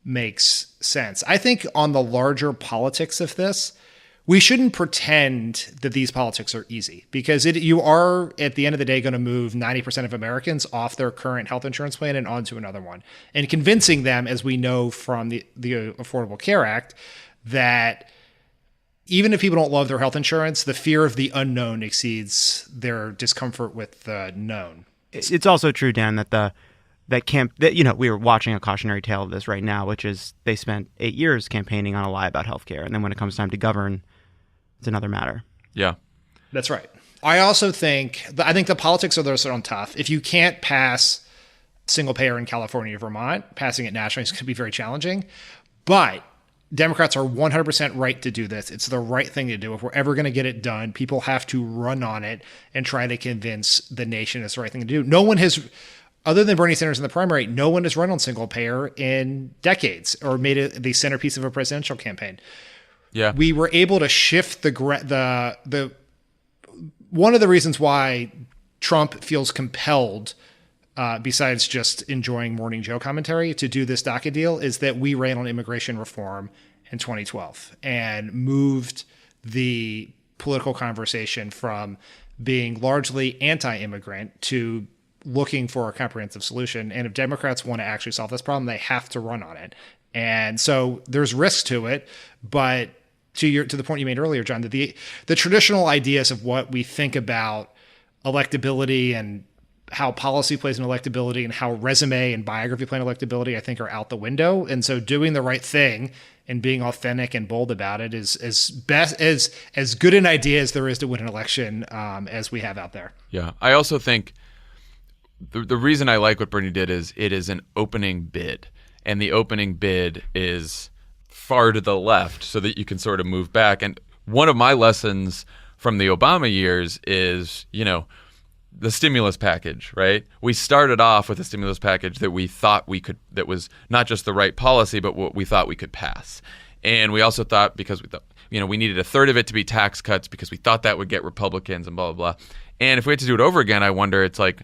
makes sense. I think on the larger politics of this, we shouldn't pretend that these politics are easy, because you are, at the end of the day, going to move 90% of Americans off their current health insurance plan and onto another one. And convincing them, as we know from the Affordable Care Act, that even if people don't love their health insurance, the fear of the unknown exceeds their discomfort with the known. It's also true, Dan, that we were watching a cautionary tale of this right now, which is they spent 8 years campaigning on a lie about healthcare, and then when it comes time to govern, it's another matter. Yeah, that's right. I also think the politics of those are tough. If you can't pass single payer in California or Vermont, passing it nationally is going to be very challenging. But Democrats are 100% right to do this. It's the right thing to do. If we're ever going to get it done, people have to run on it and try to convince the nation it's the right thing to do. No one has, other than Bernie Sanders in the primary, no one has run on single payer in decades or made it the centerpiece of a presidential campaign. Yeah, we were able to shift the one of the reasons why Trump feels compelled, besides just enjoying Morning Joe commentary, to do this DACA deal is that we ran on immigration reform in 2012 and moved the political conversation from being largely anti-immigrant to looking for a comprehensive solution. And if Democrats want to actually solve this problem, they have to run on it. And so there's risk to it, but to the point you made earlier, John, that the traditional ideas of what we think about electability and how policy plays in electability and how resume and biography play in electability, I think, are out the window. And so doing the right thing and being authentic and bold about it is as good an idea as there is to win an election as we have out there. Yeah. I also think the reason I like what Bernie did is it is an opening bid. And the opening bid is far to the left so that you can sort of move back. And one of my lessons from the Obama years is, the stimulus package, right? We started off with a stimulus package that we thought that was not just the right policy, but what we thought we could pass. And we also thought, because we thought, we needed a third of it to be tax cuts because we thought that would get Republicans and blah, blah, blah. And if we had to do it over again, I wonder, it's like,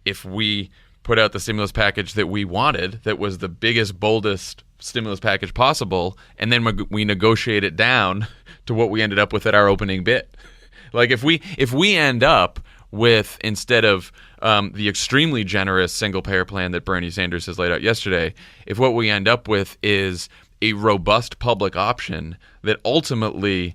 if we put out the stimulus package that we wanted, that was the biggest, boldest stimulus package possible, and then we negotiate it down to what we ended up with at our opening bid. Like if we end up with, instead of the extremely generous single-payer plan that Bernie Sanders has laid out yesterday, if what we end up with is a robust public option that ultimately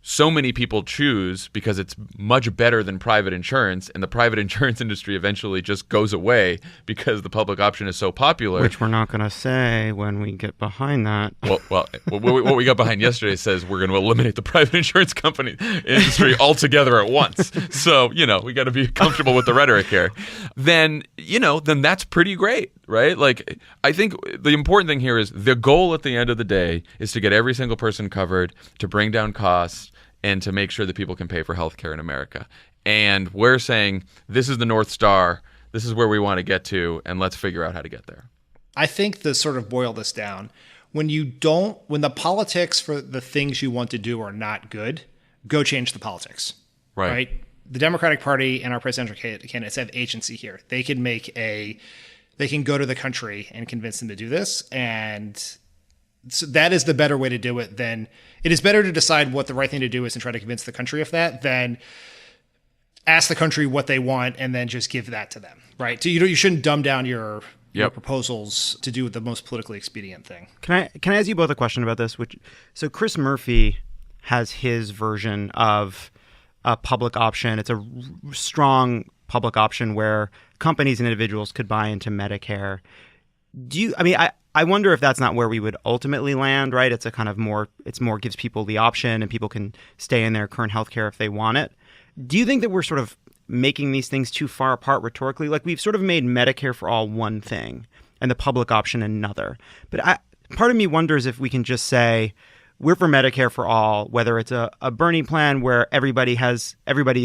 so many people choose because it's much better than private insurance, and the private insurance industry eventually just goes away because the public option is so popular. Which we're not going to say when we get behind that. Well, what we got behind yesterday says we're going to eliminate the private insurance company industry altogether at once. So, we got to be comfortable with the rhetoric here. Then that's pretty great, right? Like, I think the important thing here is the goal at the end of the day is to get every single person covered, to bring down costs, and to make sure that people can pay for healthcare in America. And we're saying this is the North Star, this is where we want to get to, and let's figure out how to get there. I think to sort of boil this down, when the politics for the things you want to do are not good, go change the politics. Right? The Democratic Party and our presidential candidates have agency here. They can go to the country and convince them to do this, and so that is the better way to do it. Than it is better to decide what the right thing to do is and try to convince the country of that than ask the country what they want and then just give that to them, right? So you shouldn't dumb down your proposals to do the most politically expedient thing. Can I ask you both a question about this? So Chris Murphy has his version of a public option. It's a strong public option where companies and individuals could buy into Medicare. I wonder if that's not where we would ultimately land, right? It's a kind of it's more gives people the option and people can stay in their current healthcare if they want it. Do you think that we're sort of making these things too far apart rhetorically? Like, we've sort of made Medicare for all one thing and the public option another. But part of me wonders if we can just say we're for Medicare for all, whether it's a Bernie plan where everybody is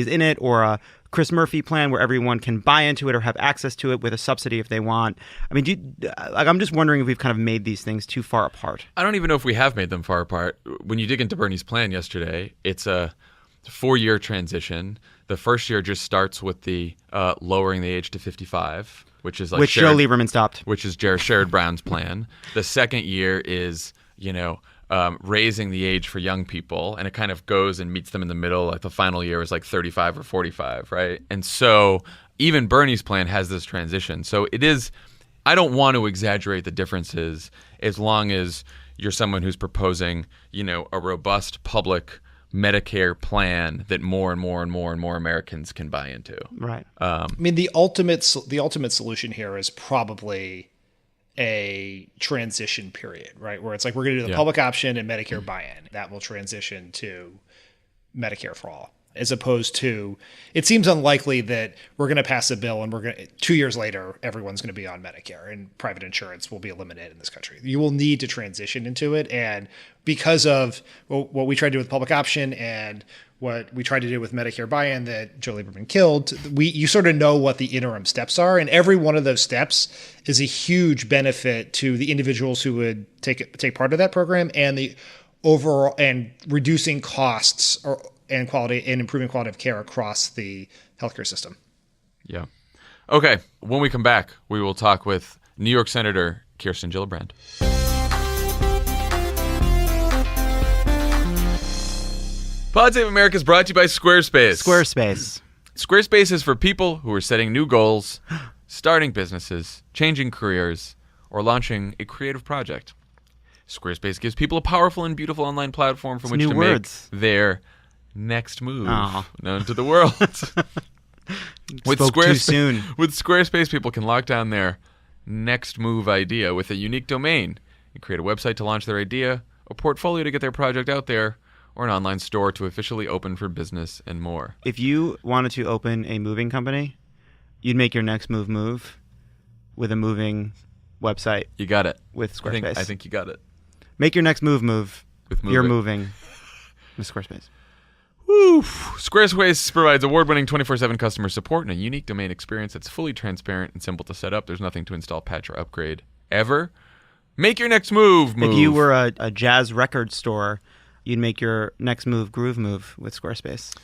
in it, or a Chris Murphy plan where everyone can buy into it or have access to it with a subsidy if they want. I mean, I'm just wondering if we've kind of made these things too far apart. I don't even know if we have made them far apart. When you dig into Bernie's plan yesterday, it's a 4-year transition. The first year just starts with the lowering the age to 55, which is like Joe Lieberman stopped. Which is Sherrod Brown's plan. The second year is, raising the age for young people, and it kind of goes and meets them in the middle. Like the final year is like 35 or 45, right? And so even Bernie's plan has this transition. So it is, I don't want to exaggerate the differences as long as you're someone who's proposing, a robust public Medicare plan that more and more and more and more Americans can buy into. Right. I mean, the ultimate solution here is probably a transition period, right? Where it's like we're going to do the public option and Medicare buy-in. That will transition to Medicare for all. As opposed to, it seems unlikely that we're going to pass a bill and 2 years later, everyone's going to be on Medicare and private insurance will be eliminated in this country. You will need to transition into it. And because of what we tried to do with public option and what we tried to do with Medicare buy-in that Joe Lieberman killed, you sort of know what the interim steps are. And every one of those steps is a huge benefit to the individuals who would take part of that program and the overall and reducing costs and quality and improving quality of care across the healthcare system. Yeah. Okay. When we come back, we will talk with New York Senator Kirsten Gillibrand. Pod Save America is brought to you by Squarespace. Squarespace is for people who are setting new goals, starting businesses, changing careers, or launching a creative project. Squarespace gives people a powerful and beautiful online platform from which to make their next move known to the world. With Squarespace, people can lock down their next move idea with a unique domain and create a website to launch their idea, a portfolio to get their project out there, or an online store to officially open for business and more. If you wanted to open a moving company, you'd make your next move with a moving website. You got it. With Squarespace. I think you got it. Make your next move with You're moving with Squarespace. Woo. Squarespace provides award-winning 24/7 customer support and a unique domain experience that's fully transparent and simple to set up. There's nothing to install, patch, or upgrade ever. Make your next move. If you were a jazz record store, you'd make your next groove move with Squarespace.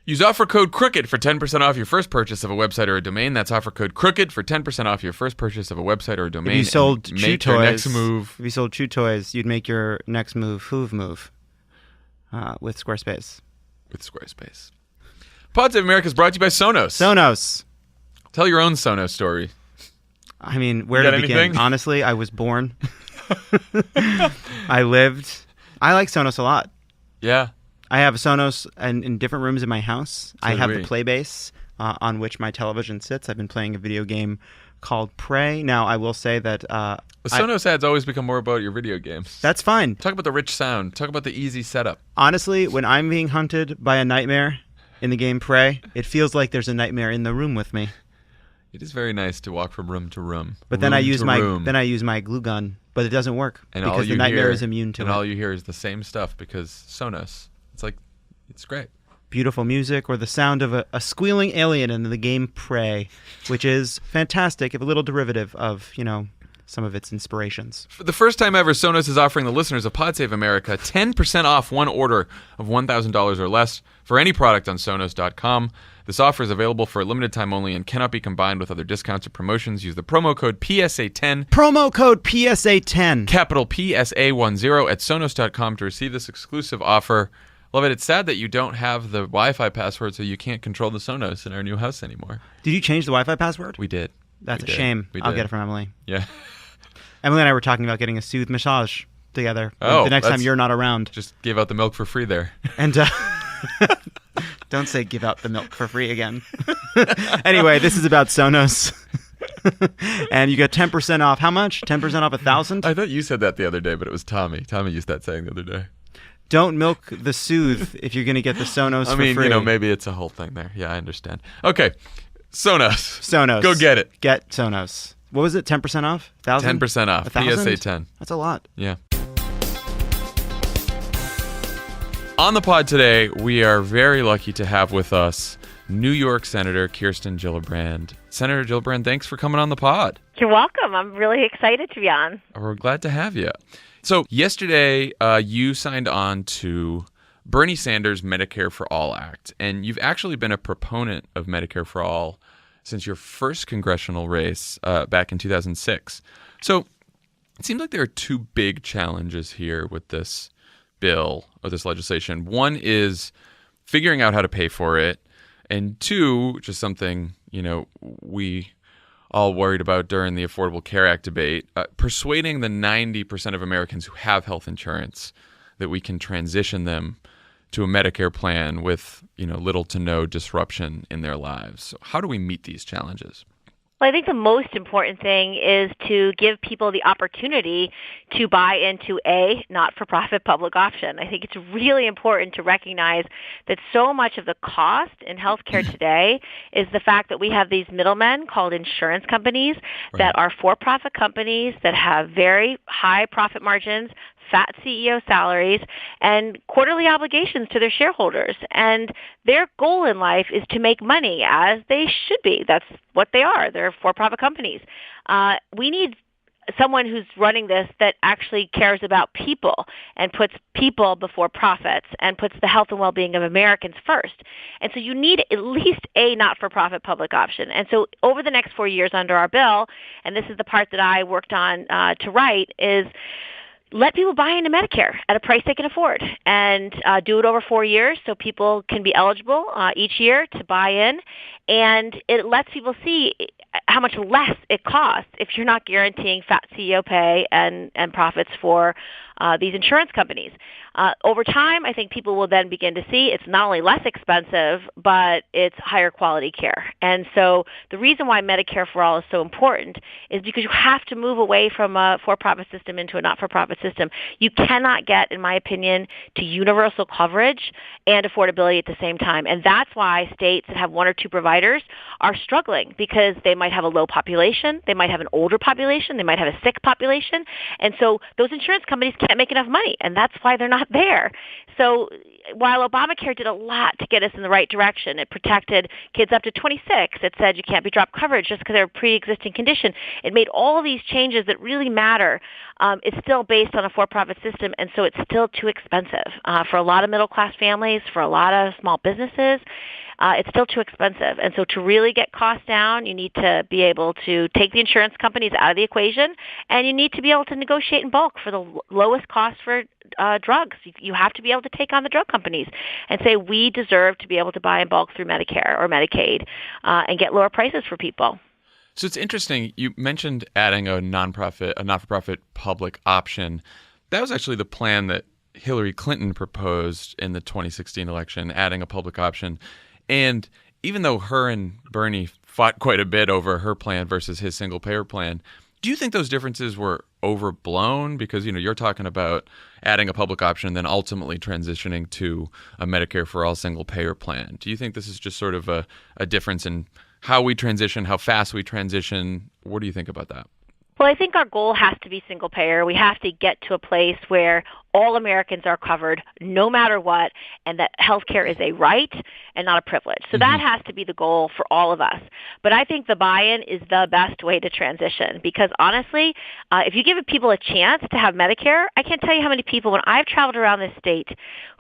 Use offer code CROOKED for 10% off your first purchase of a website or a domain. That's offer code CROOKED for 10% off your first purchase of a website or a domain. If you sold Chew Toys, you'd make your next move with Squarespace. Pod Save America is brought to you by Sonos. Tell your own Sonos story. I mean, where to begin? Anything? Honestly, I was born. I like Sonos a lot. Yeah. I have a Sonos in different rooms in my house. I have the Playbase on which my television sits. I've been playing a video game called Prey. Now, I will say that... the Sonos ads always become more about your video games. That's fine. Talk about the rich sound. Talk about the easy setup. Honestly, when I'm being hunted by a nightmare in the game Prey, it feels like there's a nightmare in the room with me. It is very nice to walk from room to room. But then I use my glue gun, but it doesn't work because the nightmare is immune to it. And all you hear is the same stuff because Sonos. It's great. Beautiful music or the sound of a squealing alien in the game Prey, which is fantastic, if a little derivative of, some of its inspirations. For the first time ever, Sonos is offering the listeners of Pod Save America 10% off one order of $1,000 or less for any product on Sonos.com. This offer is available for a limited time only and cannot be combined with other discounts or promotions. Use the promo code PSA10. Promo code PSA10. Capital PSA10 at Sonos.com to receive this exclusive offer. Love it. It's sad that you don't have the Wi-Fi password, so you can't control the Sonos in our new house anymore. Did you change the Wi-Fi password? We did. That's a shame. I'll get it from Emily. Yeah. Emily and I were talking about getting a soothe massage together the next time you're not around. Just gave out the milk for free there. And don't say give out the milk for free again. Anyway, this is about Sonos. And you get 10% off. How much? 10% off 1,000? I thought you said that the other day, but it was Tommy. Tommy used that saying the other day. Don't milk the soothe if you're going to get the Sonos for free. Maybe it's a whole thing there. Yeah, I understand. Okay. Sonos. Go get it. Get Sonos. What was it? 10% off? 1,000? 10% off. 1,000? PSA 10. That's a lot. Yeah. On the pod today, we are very lucky to have with us New York Senator Kirsten Gillibrand. Senator Gillibrand, thanks for coming on the pod. You're welcome. I'm really excited to be on. We're glad to have you. So yesterday, you signed on to Bernie Sanders Medicare-for-All Act, and you've actually been a proponent of Medicare-for-All since your first congressional race back in 2006. So it seems like there are two big challenges here with this bill or this legislation. One is figuring out how to pay for it, and two, which is something we all worried about during the Affordable Care Act debate, persuading the 90% of Americans who have health insurance that we can transition them to a Medicare plan with, little to no disruption in their lives. So how do we meet these challenges? Well, I think the most important thing is to give people the opportunity to buy into a not-for-profit public option. I think it's really important to recognize that so much of the cost in healthcare today is the fact that we have these middlemen called insurance companies that are for-profit companies that have very high profit margins, fat CEO salaries, and quarterly obligations to their shareholders. And their goal in life is to make money, as they should be. That's what they are. They're for-profit companies. We need someone who's running this that actually cares about people and puts people before profits and puts the health and well-being of Americans first. And so you need at least a not-for-profit public option. And so over the next 4 years under our bill, and this is the part that I worked on to write, is let people buy into Medicare at a price they can afford and do it over 4 years so people can be eligible each year to buy in. And it lets people see how much less it costs if you're not guaranteeing fat CEO pay and profits for these insurance companies. Over time, I think people will then begin to see it's not only less expensive, but it's higher quality care. And so the reason why Medicare for All is so important is because you have to move away from a for-profit system into a not-for-profit system. You cannot get, in my opinion, to universal coverage and affordability at the same time. And that's why states that have one or two providers are struggling, because they might have a low population, they might have an older population, they might have a sick population. And so those insurance companies can't make enough money, and that's why they're not there. So while Obamacare did a lot to get us in the right direction, it protected kids up to 26. It said you can't be dropped coverage just because they're a pre-existing condition. It made all these changes that really matter. It's still based on a for-profit system, and so it's still too expensive for a lot of middle-class families, for a lot of small businesses. It's still too expensive. And so to really get costs down, you need to be able to take the insurance companies out of the equation, and you need to be able to negotiate in bulk for the lowest cost for drugs. You have to be able to take on the drug companies and say, we deserve to be able to buy in bulk through Medicare or Medicaid and get lower prices for people. So it's interesting. You mentioned adding a not-for-profit public option. That was actually the plan that Hillary Clinton proposed in the 2016 election, adding a public option. And even though her and Bernie fought quite a bit over her plan versus his single-payer plan, do you think those differences were overblown? Because, you're talking about adding a public option and then ultimately transitioning to a Medicare for All single-payer plan. Do you think this is just sort of a difference in how we transition, how fast we transition? What do you think about that? Well, I think our goal has to be single payer. We have to get to a place where all Americans are covered no matter what, and that healthcare is a right and not a privilege. So that has to be the goal for all of us. But I think the buy-in is the best way to transition, because honestly, if you give people a chance to have Medicare, I can't tell you how many people, when I've traveled around this state,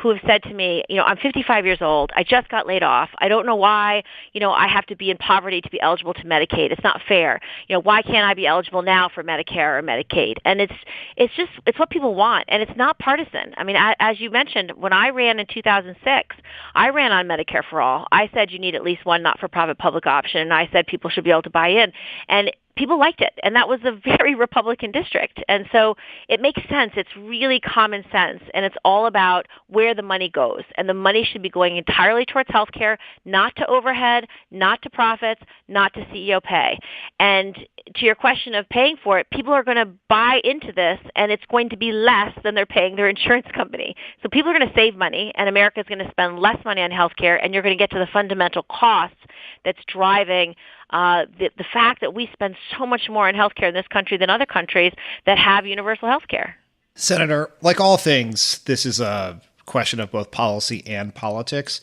who have said to me, I'm 55 years old, I just got laid off, I don't know why, I have to be in poverty to be eligible to Medicaid. It's not fair. Why can't I be eligible now for Medicare or Medicaid? And it's what people want, and it's not partisan. I mean, as you mentioned, when I ran in 2006, I ran on Medicare for All. I said you need at least one not-for-profit public option, and I said people should be able to buy in. And people liked it, and that was a very Republican district. And so it makes sense. It's really common sense, and it's all about where the money goes. And the money should be going entirely towards health care, not to overhead, not to profits, not to CEO pay. And to your question of paying for it, people are going to buy into this, and it's going to be less than they're paying their insurance company. So people are going to save money, and America is going to spend less money on health care, and you're going to get to the fundamental costs that's driving the fact that we spend so much more on healthcare in this country than other countries that have universal healthcare. Senator, like all things, this is a question of both policy and politics.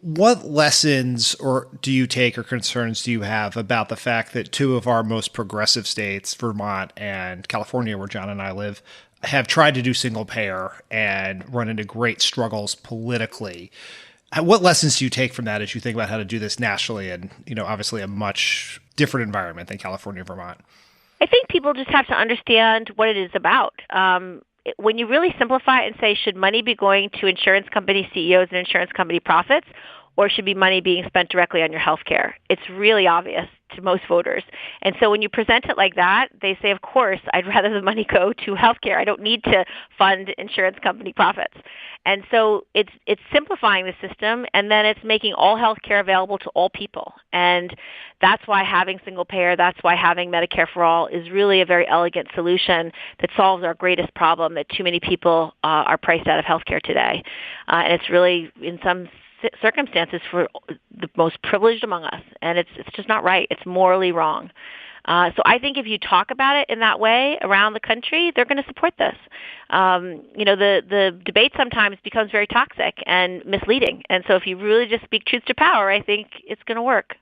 What lessons do you take or concerns do you have about the fact that two of our most progressive states, Vermont and California, where Jon and I live, have tried to do single payer and run into great struggles politically? What lessons do you take from that as you think about how to do this nationally and, obviously a much different environment than California and Vermont? I think people just have to understand what it is about. When you really simplify it and say, should money be going to insurance company CEOs and insurance company profits, or should be money being spent directly on your health care? It's really obvious to most voters. And so when you present it like that, they say, of course, I'd rather the money go to health care. I don't need to fund insurance company profits. And so it's simplifying the system, and then it's making all health care available to all people. And that's why having single payer, that's why having Medicare for All is really a very elegant solution that solves our greatest problem, that too many people are priced out of health care today. And it's really, in some circumstances, for the most privileged among us, and it's just not right. It's morally wrong. So I think if you talk about it in that way around the country, they're going to support this. The debate sometimes becomes very toxic and misleading, and so if you really just speak truth to power, I think it's going to work.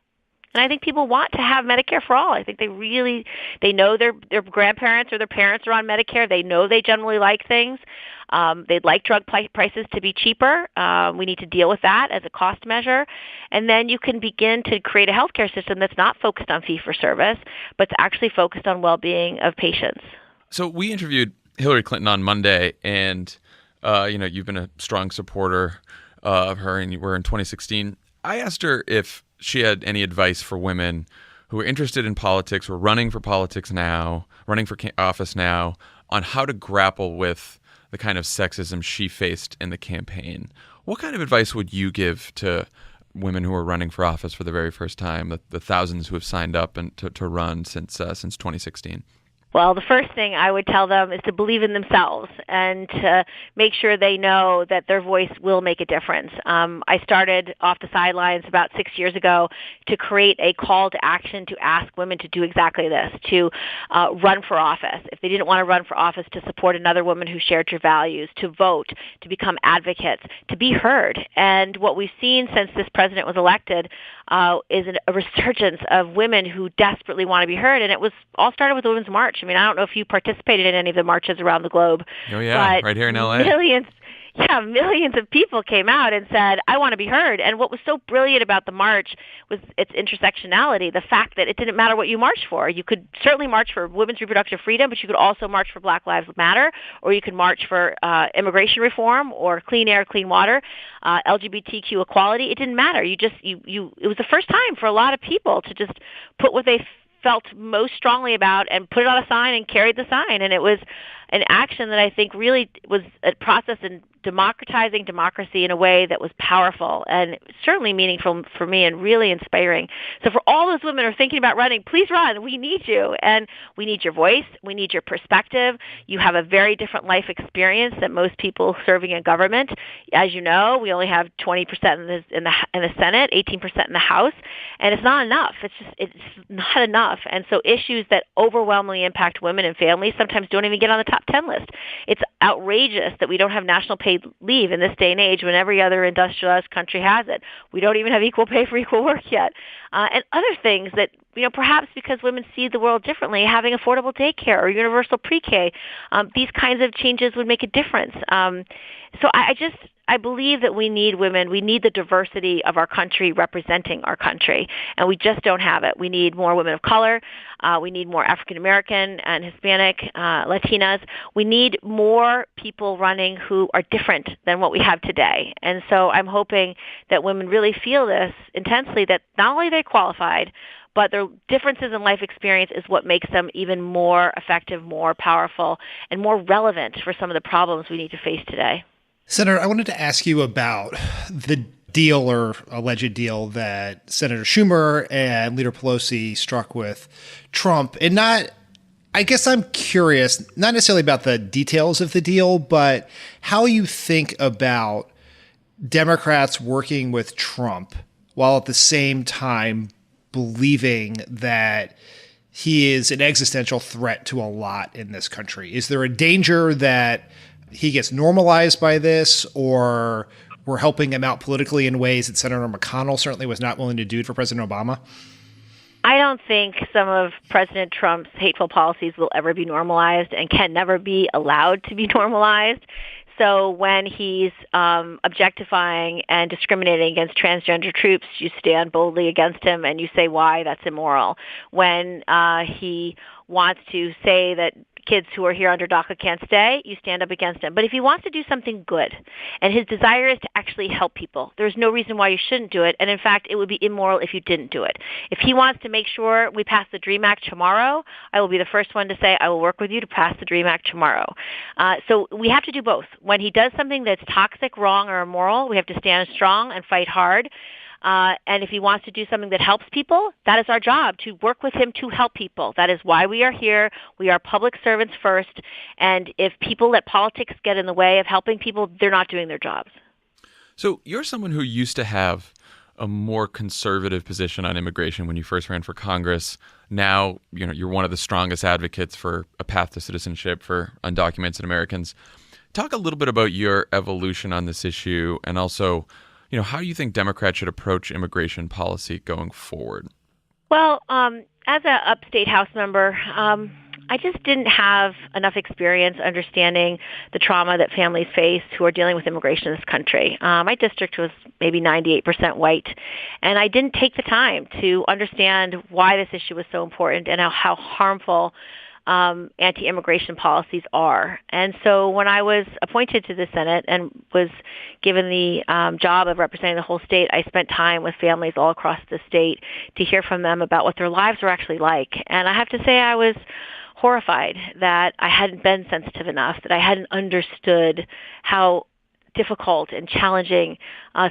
And I think people want to have Medicare for all. I think they know their grandparents or their parents are on Medicare. They know they generally like things. They'd like drug prices to be cheaper. We need to deal with that as a cost measure. And then you can begin to create a healthcare system that's not focused on fee-for-service, but it's actually focused on well-being of patients. So we interviewed Hillary Clinton on Monday, and you've been a strong supporter of her, and you were in 2016. I asked her if she had any advice for women who are interested in politics, who are running for politics now, running for office now, on how to grapple with the kind of sexism she faced in the campaign. What kind of advice would you give to women who are running for office for the very first time, the thousands who have signed up and to run since 2016? Well, the first thing I would tell them is to believe in themselves and to make sure they know that their voice will make a difference. I started off the sidelines about 6 years ago to create a call to action to ask women to do exactly this, to run for office. If they didn't want to run for office, to support another woman who shared your values, to vote, to become advocates, to be heard. And what we've seen since this president was elected is a resurgence of women who desperately want to be heard. And it was all started with the Women's March. I mean, I don't know if you participated in any of the marches around the globe. Oh, yeah, right here in L.A. Millions of people came out and said, I want to be heard. And what was so brilliant about the march was its intersectionality, the fact that it didn't matter what you marched for. You could certainly march for women's reproductive freedom, but you could also march for Black Lives Matter, or you could march for immigration reform or clean air, clean water, LGBTQ equality. It didn't matter. It was the first time for a lot of people to just put what they felt most strongly about and put it on a sign and carried the sign. And it was an action that I think really was a process in democratizing democracy in a way that was powerful and certainly meaningful for me and really inspiring. So for all those women who are thinking about running, please run. We need you. And we need your voice. We need your perspective. You have a very different life experience than most people serving in government. As you know, we only have 20% in the Senate, 18% in the House, and it's not enough. It's not enough. And so issues that overwhelmingly impact women and families sometimes don't even get on the top 10 list. It's outrageous that we don't have national paid leave in this day and age when every other industrialized country has it. We don't even have equal pay for equal work yet. And other things that, perhaps because women see the world differently, having affordable daycare or universal pre-K, these kinds of changes would make a difference. So I believe that we need women. We need the diversity of our country representing our country, and we just don't have it. We need more women of color. We need more African American and Hispanic, Latinas. We need more people running who are different than what we have today. And so I'm hoping that women really feel this intensely, that not only they're qualified, but their differences in life experience is what makes them even more effective, more powerful, and more relevant for some of the problems we need to face today. Senator, I wanted to ask you about the deal or alleged deal that Senator Schumer and Leader Pelosi struck with Trump. And I guess I'm curious, not necessarily about the details of the deal, but how you think about Democrats working with Trump while at the same time believing that he is an existential threat to a lot in this country. Is there a danger that he gets normalized by this, or we're helping him out politically in ways that Senator McConnell certainly was not willing to do for President Obama? I don't think some of President Trump's hateful policies will ever be normalized and can never be allowed to be normalized. So when he's objectifying and discriminating against transgender troops, you stand boldly against him and you say why that's immoral. When he wants to say that kids who are here under DACA can't stay, you stand up against him. But if he wants to do something good, and his desire is to actually help people, there's no reason why you shouldn't do it. And in fact, it would be immoral if you didn't do it. If he wants to make sure we pass the DREAM Act tomorrow, I will be the first one to say, I will work with you to pass the DREAM Act tomorrow. So we have to do both. When he does something that's toxic, wrong, or immoral, we have to stand strong and fight hard. And if he wants to do something that helps people, that is our job, to work with him to help people. That is why we are here. We are public servants first. And if people let politics get in the way of helping people, they're not doing their jobs. So you're someone who used to have a more conservative position on immigration when you first ran for Congress. Now, you're one of the strongest advocates for a path to citizenship for undocumented Americans. Talk a little bit about your evolution on this issue, and also how do you think Democrats should approach immigration policy going forward? Well, as an upstate House member, I just didn't have enough experience understanding the trauma that families face who are dealing with immigration in this country. My district was maybe 98% white, and I didn't take the time to understand why this issue was so important and how harmful anti-immigration policies are. And so when I was appointed to the Senate and was given the job of representing the whole state, I spent time with families all across the state to hear from them about what their lives were actually like. And I have to say I was horrified that I hadn't been sensitive enough, that I hadn't understood how difficult and challenging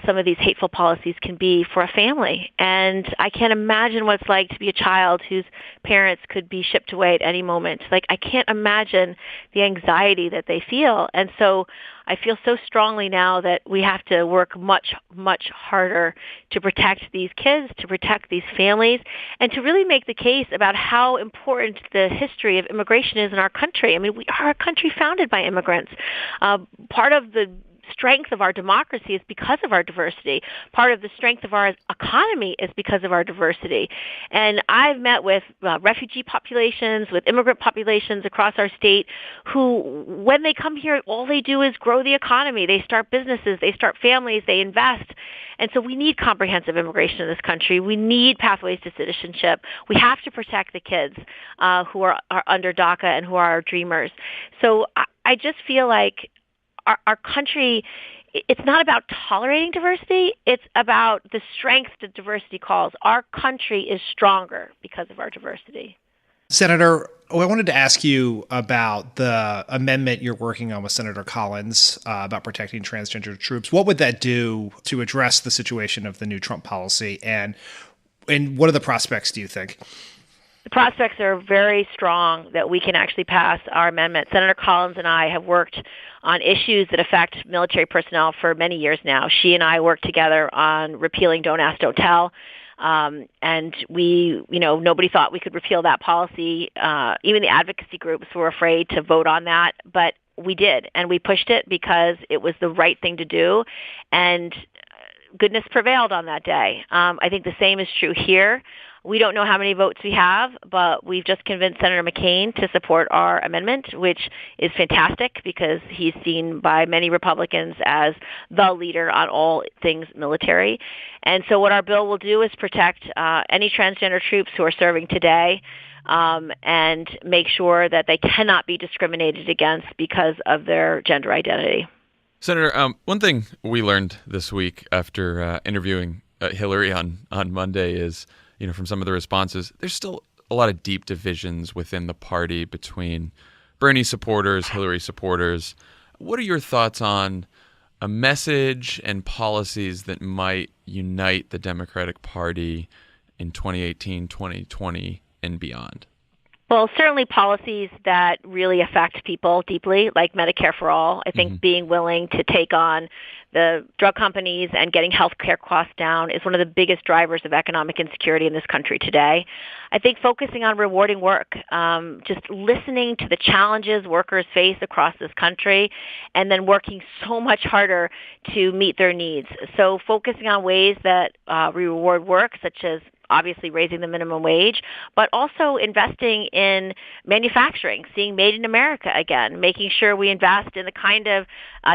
some of these hateful policies can be for a family. And I can't imagine what it's like to be a child whose parents could be shipped away at any moment. Like, I can't imagine the anxiety that they feel. And so I feel so strongly now that we have to work much, much harder to protect these kids, to protect these families, and to really make the case about how important the history of immigration is in our country. I mean, we are a country founded by immigrants. Part of the strength of our democracy is because of our diversity. Part of the strength of our economy is because of our diversity. And I've met with refugee populations, with immigrant populations across our state who, when they come here, all they do is grow the economy. They start businesses, they start families, they invest. And so we need comprehensive immigration in this country. We need pathways to citizenship. We have to protect the kids who are under DACA and who are our dreamers. So I just feel like our country, it's not about tolerating diversity. It's about the strength that diversity calls. Our country is stronger because of our diversity. Senator, I wanted to ask you about the amendment you're working on with Senator Collins about protecting transgender troops. What would that do to address the situation of the new Trump policy, and what are the prospects, do you think? The prospects are very strong that we can actually pass our amendment. Senator Collins and I have worked on issues that affect military personnel for many years now. She and I worked together on repealing Don't Ask, Don't Tell. And we, nobody thought we could repeal that policy. Even the advocacy groups were afraid to vote on that, but we did. And we pushed it because it was the right thing to do. And goodness prevailed on that day. I think the same is true here. We don't know how many votes we have, but we've just convinced Senator McCain to support our amendment, which is fantastic because he's seen by many Republicans as the leader on all things military. And so what our bill will do is protect any transgender troops who are serving today and make sure that they cannot be discriminated against because of their gender identity. Senator, one thing we learned this week after interviewing Hillary on Monday is, from some of the responses, there's still a lot of deep divisions within the party between Bernie supporters, Hillary supporters. What are your thoughts on a message and policies that might unite the Democratic Party in 2018, 2020, and beyond? Well, certainly policies that really affect people deeply, like Medicare-for-All. I think being willing to take on the drug companies and getting health care costs down is one of the biggest drivers of economic insecurity in this country today. I think focusing on rewarding work, just listening to the challenges workers face across this country, and then working so much harder to meet their needs. So focusing on ways that we reward work, such as obviously raising the minimum wage, but also investing in manufacturing, seeing made in America again, making sure we invest in the kind of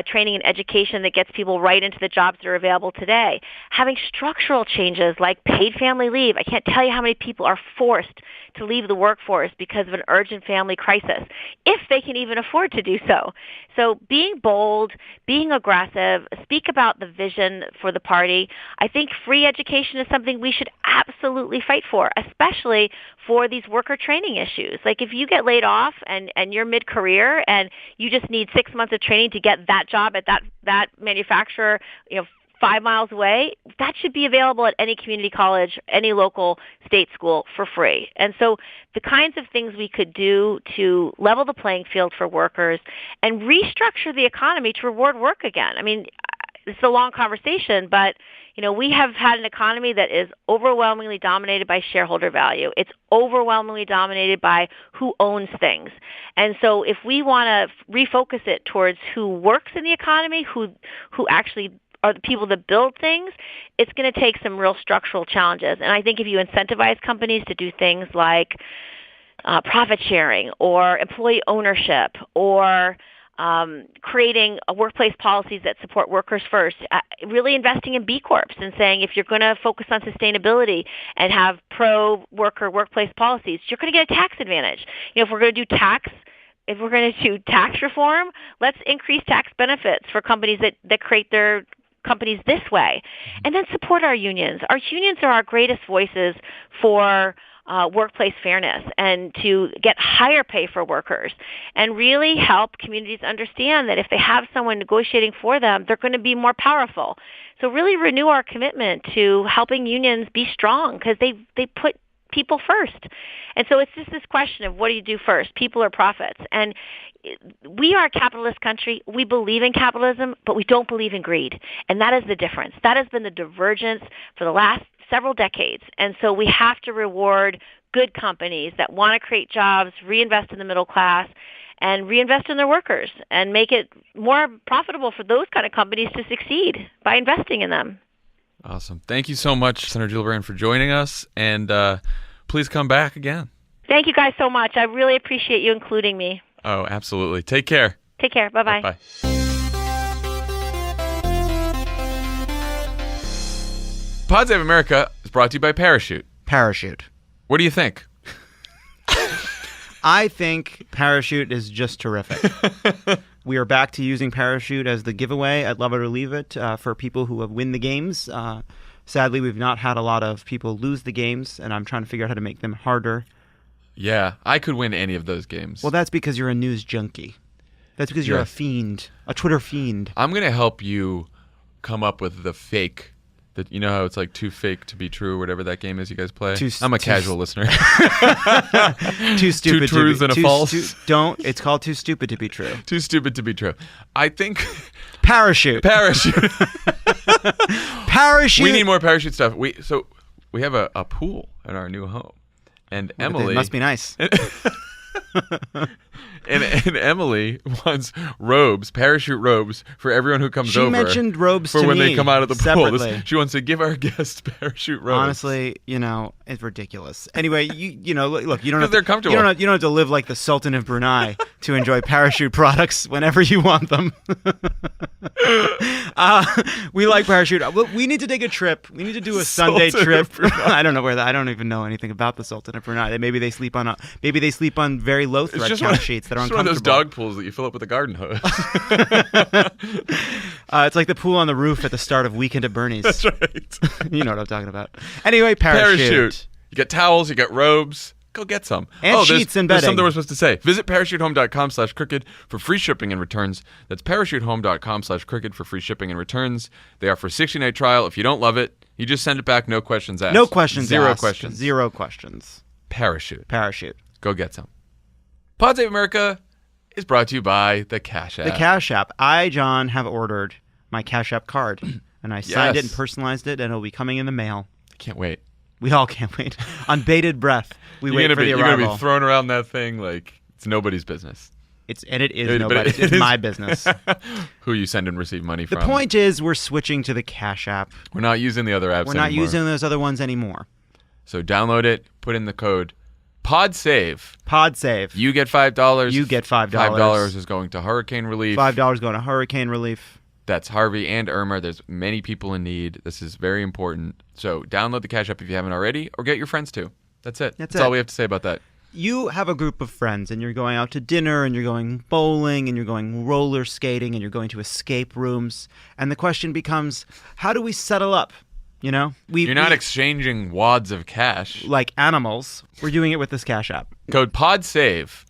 training and education that gets people right into the jobs that are available today. Having structural changes like paid family leave. I can't tell you how many people are forced to leave the workforce because of an urgent family crisis, if they can even afford to do so. So being bold, being aggressive, speak about the vision for the party. I think free education is something we should absolutely fight for, especially for these worker training issues. Like if you get laid off and you're mid-career and you just need 6 months of training to get that job at that manufacturer, 5 miles away, that should be available at any community college, any local state school for free. And so the kinds of things we could do to level the playing field for workers and restructure the economy to reward work again. I mean, it's a long conversation, but we have had an economy that is overwhelmingly dominated by shareholder value. It's overwhelmingly dominated by who owns things. And so if we want to refocus it towards who works in the economy, who actually are the people that build things, it's going to take some real structural challenges. And I think if you incentivize companies to do things like profit sharing or employee ownership or creating workplace policies that support workers first, really investing in B Corps and saying if you're going to focus on sustainability and have pro-worker workplace policies, you're going to get a tax advantage. If we're going to do tax reform, let's increase tax benefits for companies that create their companies this way. And then support our unions. Our unions are our greatest voices for workplace fairness and to get higher pay for workers and really help communities understand that if they have someone negotiating for them, they're going to be more powerful. So really renew our commitment to helping unions be strong because they put people first. And so it's just this question of what do you do first, people or profits? And we are a capitalist country. We believe in capitalism, but we don't believe in greed. And that is the difference. That has been the divergence for the last several decades. And so we have to reward good companies that want to create jobs, reinvest in the middle class, and reinvest in their workers and make it more profitable for those kind of companies to succeed by investing in them. Awesome. Thank you so much, Senator Gillibrand, for joining us. And please come back again. Thank you guys so much. I really appreciate you including me. Oh, absolutely. Take care. Take care. Bye-bye. Bye. Pod Save America is brought to you by Parachute. Parachute. What do you think? I think Parachute is just terrific. We are back to using Parachute as the giveaway at Love It or Leave It for people who have win the games. Sadly, we've not had a lot of people lose the games, and I'm trying to figure out how to make them harder. Yeah, I could win any of those games. Well, that's because you're a news junkie. That's because you're a fiend, a Twitter fiend. I'm going to help you come up with the fake. That, you know how it's like too fake to be true, or whatever that game is you guys play? I'm a casual listener. Too stupid. Two truths and a false. It's called Too Stupid to Be True. Too stupid to be true. I think... Parachute. Parachute. Parachute. We need more parachute stuff. We have a pool in our new home. And Emily... It must be nice. And Emily wants robes, parachute robes, for everyone who comes over. She mentioned robes for to when me they come out of the separately. pool. She wants to give our guests parachute robes. Honestly, it's ridiculous. Anyway, look, you don't have they're comfortable. You don't have to live like the Sultan of Brunei to enjoy parachute products whenever you want them. We like parachute. We need to take a trip. We need to do a Sunday trip. I don't know I don't even know anything about the Sultan of Brunei. Maybe they sleep on very low threat count sheets that are uncomfortable. It's one of those dog pools that you fill up with a garden hose. It's like the pool on the roof at the start of Weekend at Bernie's. That's right. You know what I'm talking about. Anyway, parachute. You get towels, you get robes. Go get some. And sheets and bedding. There's something we're supposed to say. Visit parachutehome.com/crooked for free shipping and returns. That's parachutehome.com/crooked for free shipping and returns. They offer a 60-night trial. If you don't love it, you just send it back. No questions asked. No questions Zero asked. questions. Zero questions. Parachute. Go get some. Pod Save America is brought to you by the Cash App. The Cash App. I, John, have ordered my Cash App card, and I signed it and personalized it, and it'll be coming in the mail. I can't wait. We all can't wait. On bated breath, we wait for the arrival. You're going to be throwing around that thing like it's nobody's business. It's nobody's. It's my business. Who you send and receive money from. The point is we're switching to the Cash App. We're not using the other apps anymore. We're not using those other ones anymore. So download it, put in the code PODSAVE. PodSave. You get $5. You get $5. $5 is going to hurricane relief. $5 going to hurricane relief. That's Harvey and Irma. There's many people in need. This is very important. So download the Cash App if you haven't already, or get your friends to. That's it. That's all we have to say about that. You have a group of friends, and you're going out to dinner, and you're going bowling, and you're going roller skating, and you're going to escape rooms. And the question becomes, how do we settle up? You know, you're not exchanging wads of cash like animals. We're doing it with this Cash App. Code PODSAVE.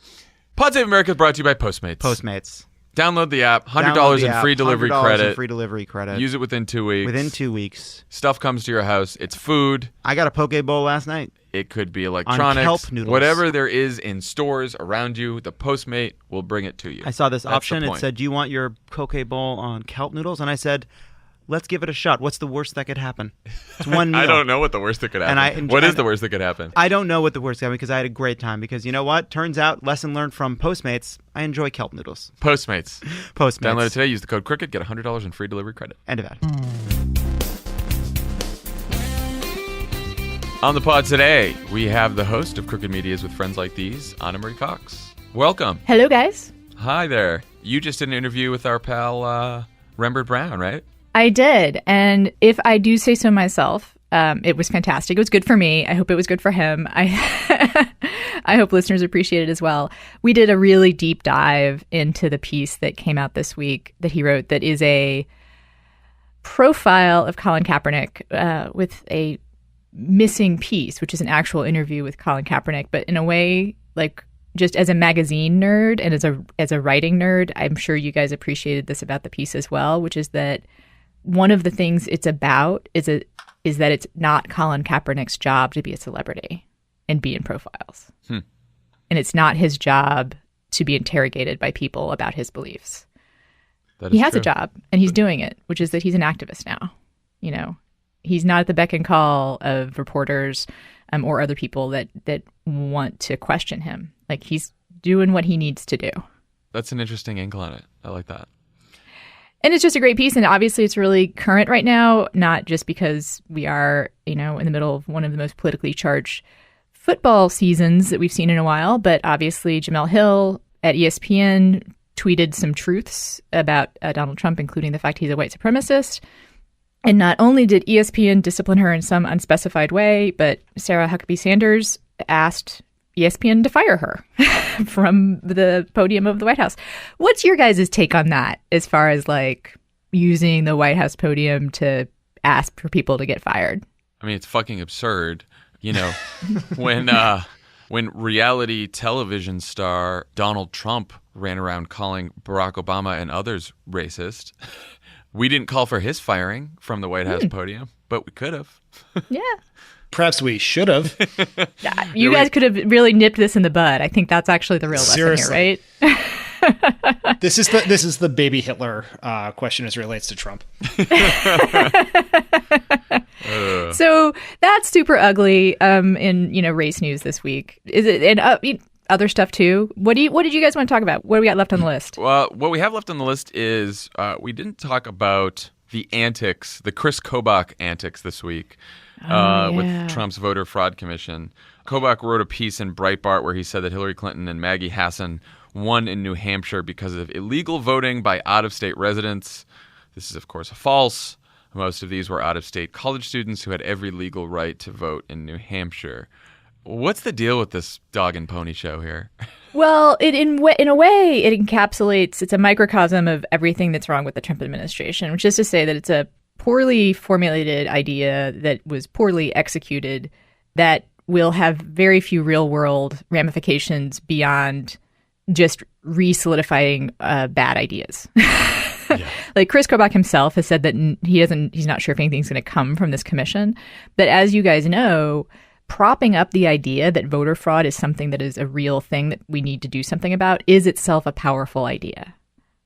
PodSave America is brought to you by Postmates. Postmates. Download the app. $100 in free delivery credit. Free delivery credit. Use it within 2 weeks. Within 2 weeks. Stuff comes to your house. It's food. I got a poke bowl last night. It could be electronics. On kelp noodles. Whatever there is in stores around you, the Postmate will bring it to you. I saw this option. It said, do you want your poke bowl on kelp noodles? And I said, let's give it a shot. What's the worst that could happen? It's one meal. I don't know what the worst that could happen. What is the worst that could happen? I don't know what the worst could happen because I had a great time. Because you know what? Turns out, lesson learned from Postmates, I enjoy kelp noodles. Postmates. Postmates. Download it today. Use the code CROOKED. Get $100 in free delivery credit. End of ad. On the pod today, we have the host of Crooked Medias with Friends Like These, Ana Marie Cox. Welcome. Hello, guys. Hi there. You just did an interview with our pal, Rembert Brown, right? I did. And if I do say so myself, it was fantastic. It was good for me. I hope it was good for him. I hope listeners appreciate it as well. We did a really deep dive into the piece that came out this week that he wrote that is a profile of Colin Kaepernick with a missing piece, which is an actual interview with Colin Kaepernick, but in a way, like, just as a magazine nerd and as a writing nerd, I'm sure you guys appreciated this about the piece as well, which is that one of the things it's about is that it's not Colin Kaepernick's job to be a celebrity and be in profiles. And it's not his job to be interrogated by people about his beliefs. He has a job, and he's doing it, which is that he's an activist now. You know, he's not at the beck and call of reporters or other people that want to question him. Like, he's doing what he needs to do. That's an interesting angle on it. I like that. And it's just a great piece. And obviously it's really current right now, not just because we are, in the middle of one of the most politically charged football seasons that we've seen in a while. But obviously Jemele Hill at ESPN tweeted some truths about Donald Trump, including the fact he's a white supremacist. And not only did ESPN discipline her in some unspecified way, but Sarah Huckabee Sanders asked ESPN to fire her from the podium of the White House. What's your guys' take on that as far as, like, using the White House podium to ask for people to get fired? I mean, it's fucking absurd. You know, when reality television star Donald Trump ran around calling Barack Obama and others racist, we didn't call for his firing from the White House podium, but we could have. Yeah. Perhaps we should have. You guys could have really nipped this in the bud. I think that's actually the real lesson here, right? This is the baby Hitler question as it relates to Trump. So that's super ugly in race news this week. Is it and other stuff too? What did you guys want to talk about? What do we got left on the list? Well, what we have left on the list is we didn't talk about the antics, the Chris Kobach antics this week. With Trump's voter fraud commission. Kobach wrote a piece in Breitbart where he said that Hillary Clinton and Maggie Hassan won in New Hampshire because of illegal voting by out-of-state residents. This is, of course, false. Most of these were out-of-state college students who had every legal right to vote in New Hampshire. What's the deal with this dog and pony show here? Well, in a way, it encapsulates, it's a microcosm of everything that's wrong with the Trump administration, which is to say that it's a poorly formulated idea that was poorly executed that will have very few real-world ramifications beyond just re-solidifying bad ideas. Yeah. Like Chris Kobach himself has said that he's not sure if anything's going to come from this commission. But as you guys know, propping up the idea that voter fraud is something that is a real thing that we need to do something about is itself a powerful idea.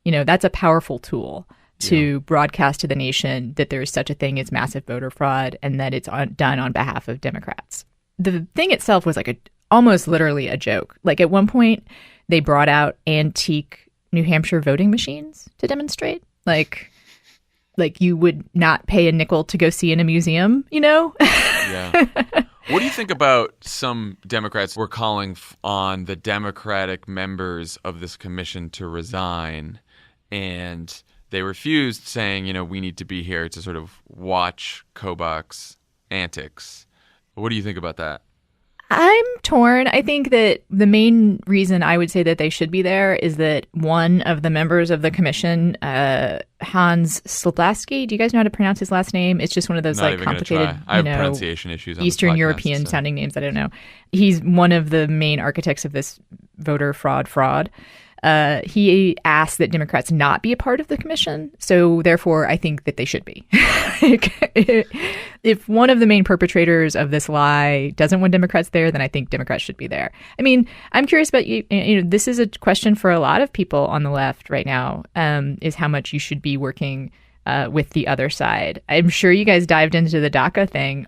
That's a powerful tool to broadcast to the nation that there is such a thing as massive voter fraud and that it's done on behalf of Democrats. The thing itself was almost literally a joke. Like at one point, they brought out antique New Hampshire voting machines to demonstrate. Like you would not pay a nickel to go see in a museum, Yeah. What do you think about some Democrats were calling on the Democratic members of this commission to resign, and they refused, saying, we need to be here to sort of watch Kobach's antics. What do you think about that? I'm torn. I think that the main reason I would say that they should be there is that one of the members of the commission, Hans Slabowski, do you guys know how to pronounce his last name? It's just one of those Not even complicated, gonna try. I have pronunciation issues on Eastern this podcast, European sounding names. I don't know. He's one of the main architects of this voter fraud. He asked that Democrats not be a part of the commission. So therefore, I think that they should be. If one of the main perpetrators of this lie doesn't want Democrats there, then I think Democrats should be there. I mean, I'm curious about you. This is a question for a lot of people on the left right now, is how much you should be working with the other side. I'm sure you guys dived into the DACA thing.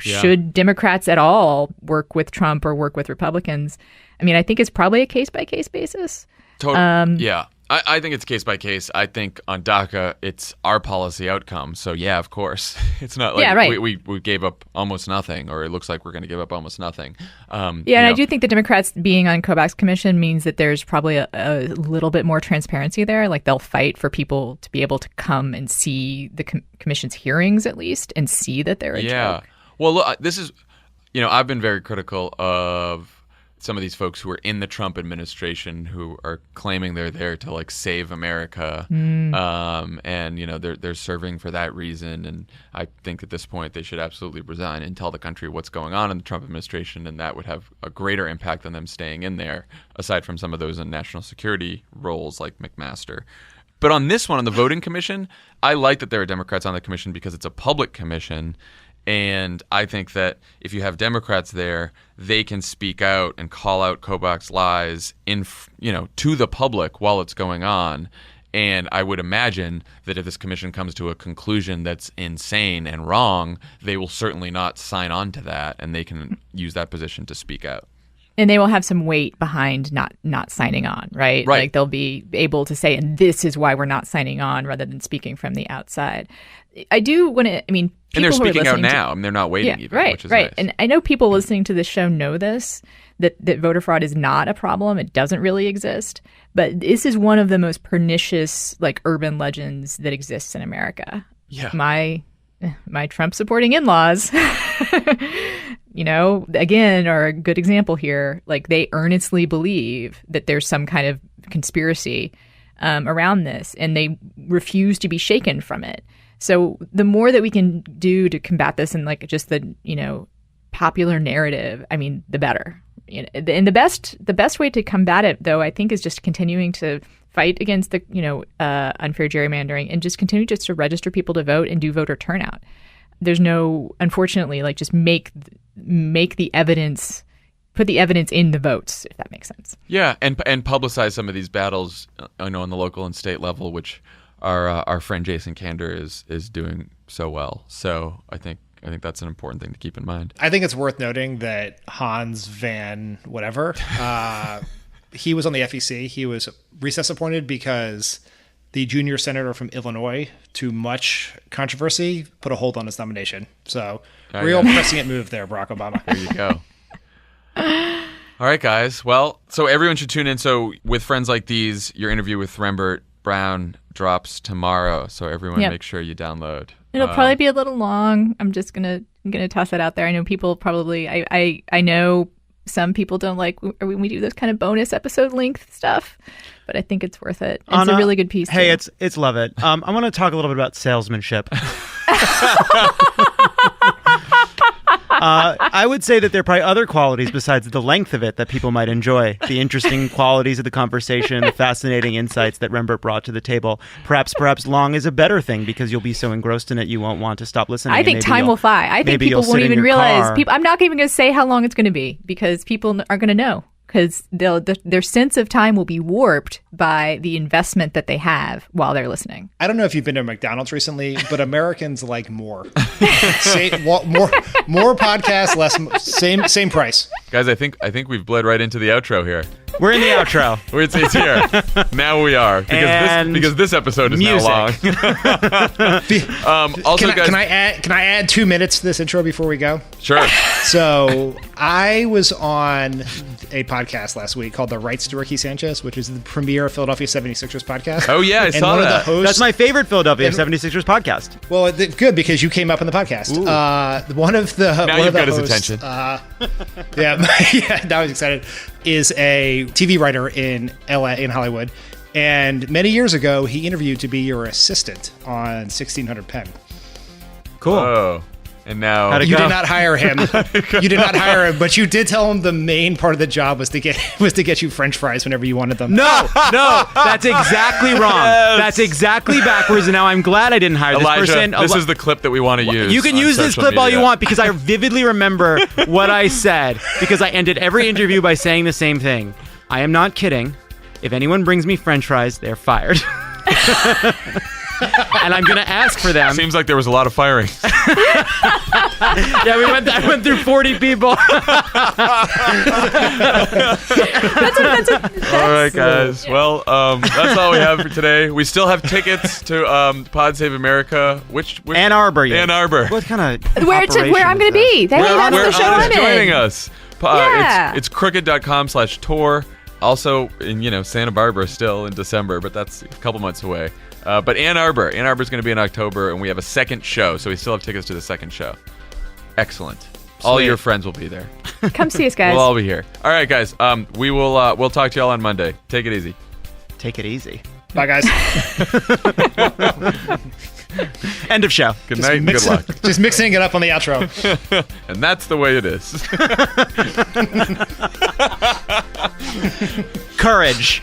Should Democrats at all work with Trump or work with Republicans? I mean, I think it's probably a case-by-case basis. Totally. Yeah. I think it's case by case. I think on DACA, it's our policy outcome. So, yeah, of course. It's not like we gave up almost nothing, or it looks like we're going to give up almost nothing. And I do think the Democrats being on Kobach's commission means that there's probably a little bit more transparency there. Like, they'll fight for people to be able to come and see the commission's hearings, at least, and see that they're a joke. Well, look, this is, I've been very critical of some of these folks who are in the Trump administration who are claiming they're there to save America, and they're serving for that reason. And I think at this point they should absolutely resign and tell the country what's going on in the Trump administration, and that would have a greater impact than them staying in there, aside from some of those in national security roles like McMaster. But on this one, on the voting commission, I like that there are Democrats on the commission because it's a public commission. And I think that if you have Democrats there, they can speak out and call out Kobach's lies to the public while it's going on. And I would imagine that if this commission comes to a conclusion that's insane and wrong, they will certainly not sign on to that, and they can use that position to speak out. And they will have some weight behind not signing on, right? Like, they'll be able to say, and this is why we're not signing on, rather than speaking from the outside. I do want to, and they're speaking out now. They're not waiting even, which is right. nice. And I know people listening to this show know this, that voter fraud is not a problem. It doesn't really exist. But this is one of the most pernicious, urban legends that exists in America. Yeah. My Trump-supporting in-laws, again, are a good example here. They earnestly believe that there's some kind of conspiracy around this, and they refuse to be shaken from it. So the more that we can do to combat this in just the popular narrative, the better. And the best way to combat it, though, I think, is just continuing to fight against the unfair gerrymandering, and just continue just to register people to vote and do voter turnout. There's no, unfortunately, just make the evidence, put the evidence in the votes, if that makes sense. Yeah, and publicize some of these battles, on the local and state level, which our friend Jason Kander is doing so well. So I think that's an important thing to keep in mind. I think it's worth noting that Hans Van whatever, he was on the FEC. He was recess appointed because the junior senator from Illinois, to much controversy, put a hold on his nomination. So real prescient move there, Barack Obama. There you go. All right, guys. Well, so everyone should tune in. So with friends like these, your interview with Rembert Brown drops tomorrow. So everyone make sure you download. It'll probably be a little long. I'm just gonna toss it out there. I know people probably. I know some people don't like when we do those kind of bonus episode length stuff, but I think it's worth it. It's a really good piece. Hey, it's love it. I want to talk a little bit about salesmanship. I would say that there are probably other qualities besides the length of it that people might enjoy. The interesting qualities of the conversation, the fascinating insights that Rembert brought to the table. Perhaps long is a better thing because you'll be so engrossed in it you won't want to stop listening. I think time will fly. I think people won't even realize. I'm not even going to say how long it's going to be because people aren't going to know. because their sense of time will be warped by the investment that they have while they're listening. I don't know if you've been to McDonald's recently, but Americans like more. More podcasts, same price. Guys, I think we've bled right into the outro here. We're in the outro. It's here. Now we are because this episode is now long. Also, can I add 2 minutes to this intro before we go? Sure. So I was on a podcast last week called The Rights to Ricky Sanchez, which is the premier Philadelphia 76ers podcast. Oh yeah, I saw that. That's my favorite Philadelphia 76ers podcast. Well, good, because you came up in the podcast. One of the now you've got his attention. Now I was excited. Is a TV writer in LA, in Hollywood, and many years ago he interviewed to be your assistant on 1600 Penn. Cool. Oh, and now you did not hire him. You did not hire him, but you did tell him the main part of the job was to get you French fries whenever you wanted them. No, that's exactly wrong. Yes. That's exactly backwards. And now I'm glad I didn't hire Elijah, this person. this is the clip that we want to use. You can use this clip all you want, because I vividly remember what I said, because I ended every interview by saying the same thing. I am not kidding. If anyone brings me French fries, they're fired. And I'm going to ask for them. Seems like there was a lot of firing. Yeah, I went through 40 people. All right, guys. Well, that's all we have for today. We still have tickets to Pod Save America. Which Ann Arbor. Ann Arbor. What kind of Where I'm going to be. That's the show I'm in. Joining us. Yeah. It's crooked.com/tour. Also in Santa Barbara still in December, but that's a couple months away. But Ann Arbor is going to be in October, and we have a second show, so we still have tickets to the second show. Excellent. All your friends will be there. Come see us, guys. We'll all be here. All right, guys. We'll talk to y'all on Monday. Take it easy. Take it easy. Bye, guys. End of show. Good night and good luck. Just mixing it up on the outro. And that's the way it is. Courage.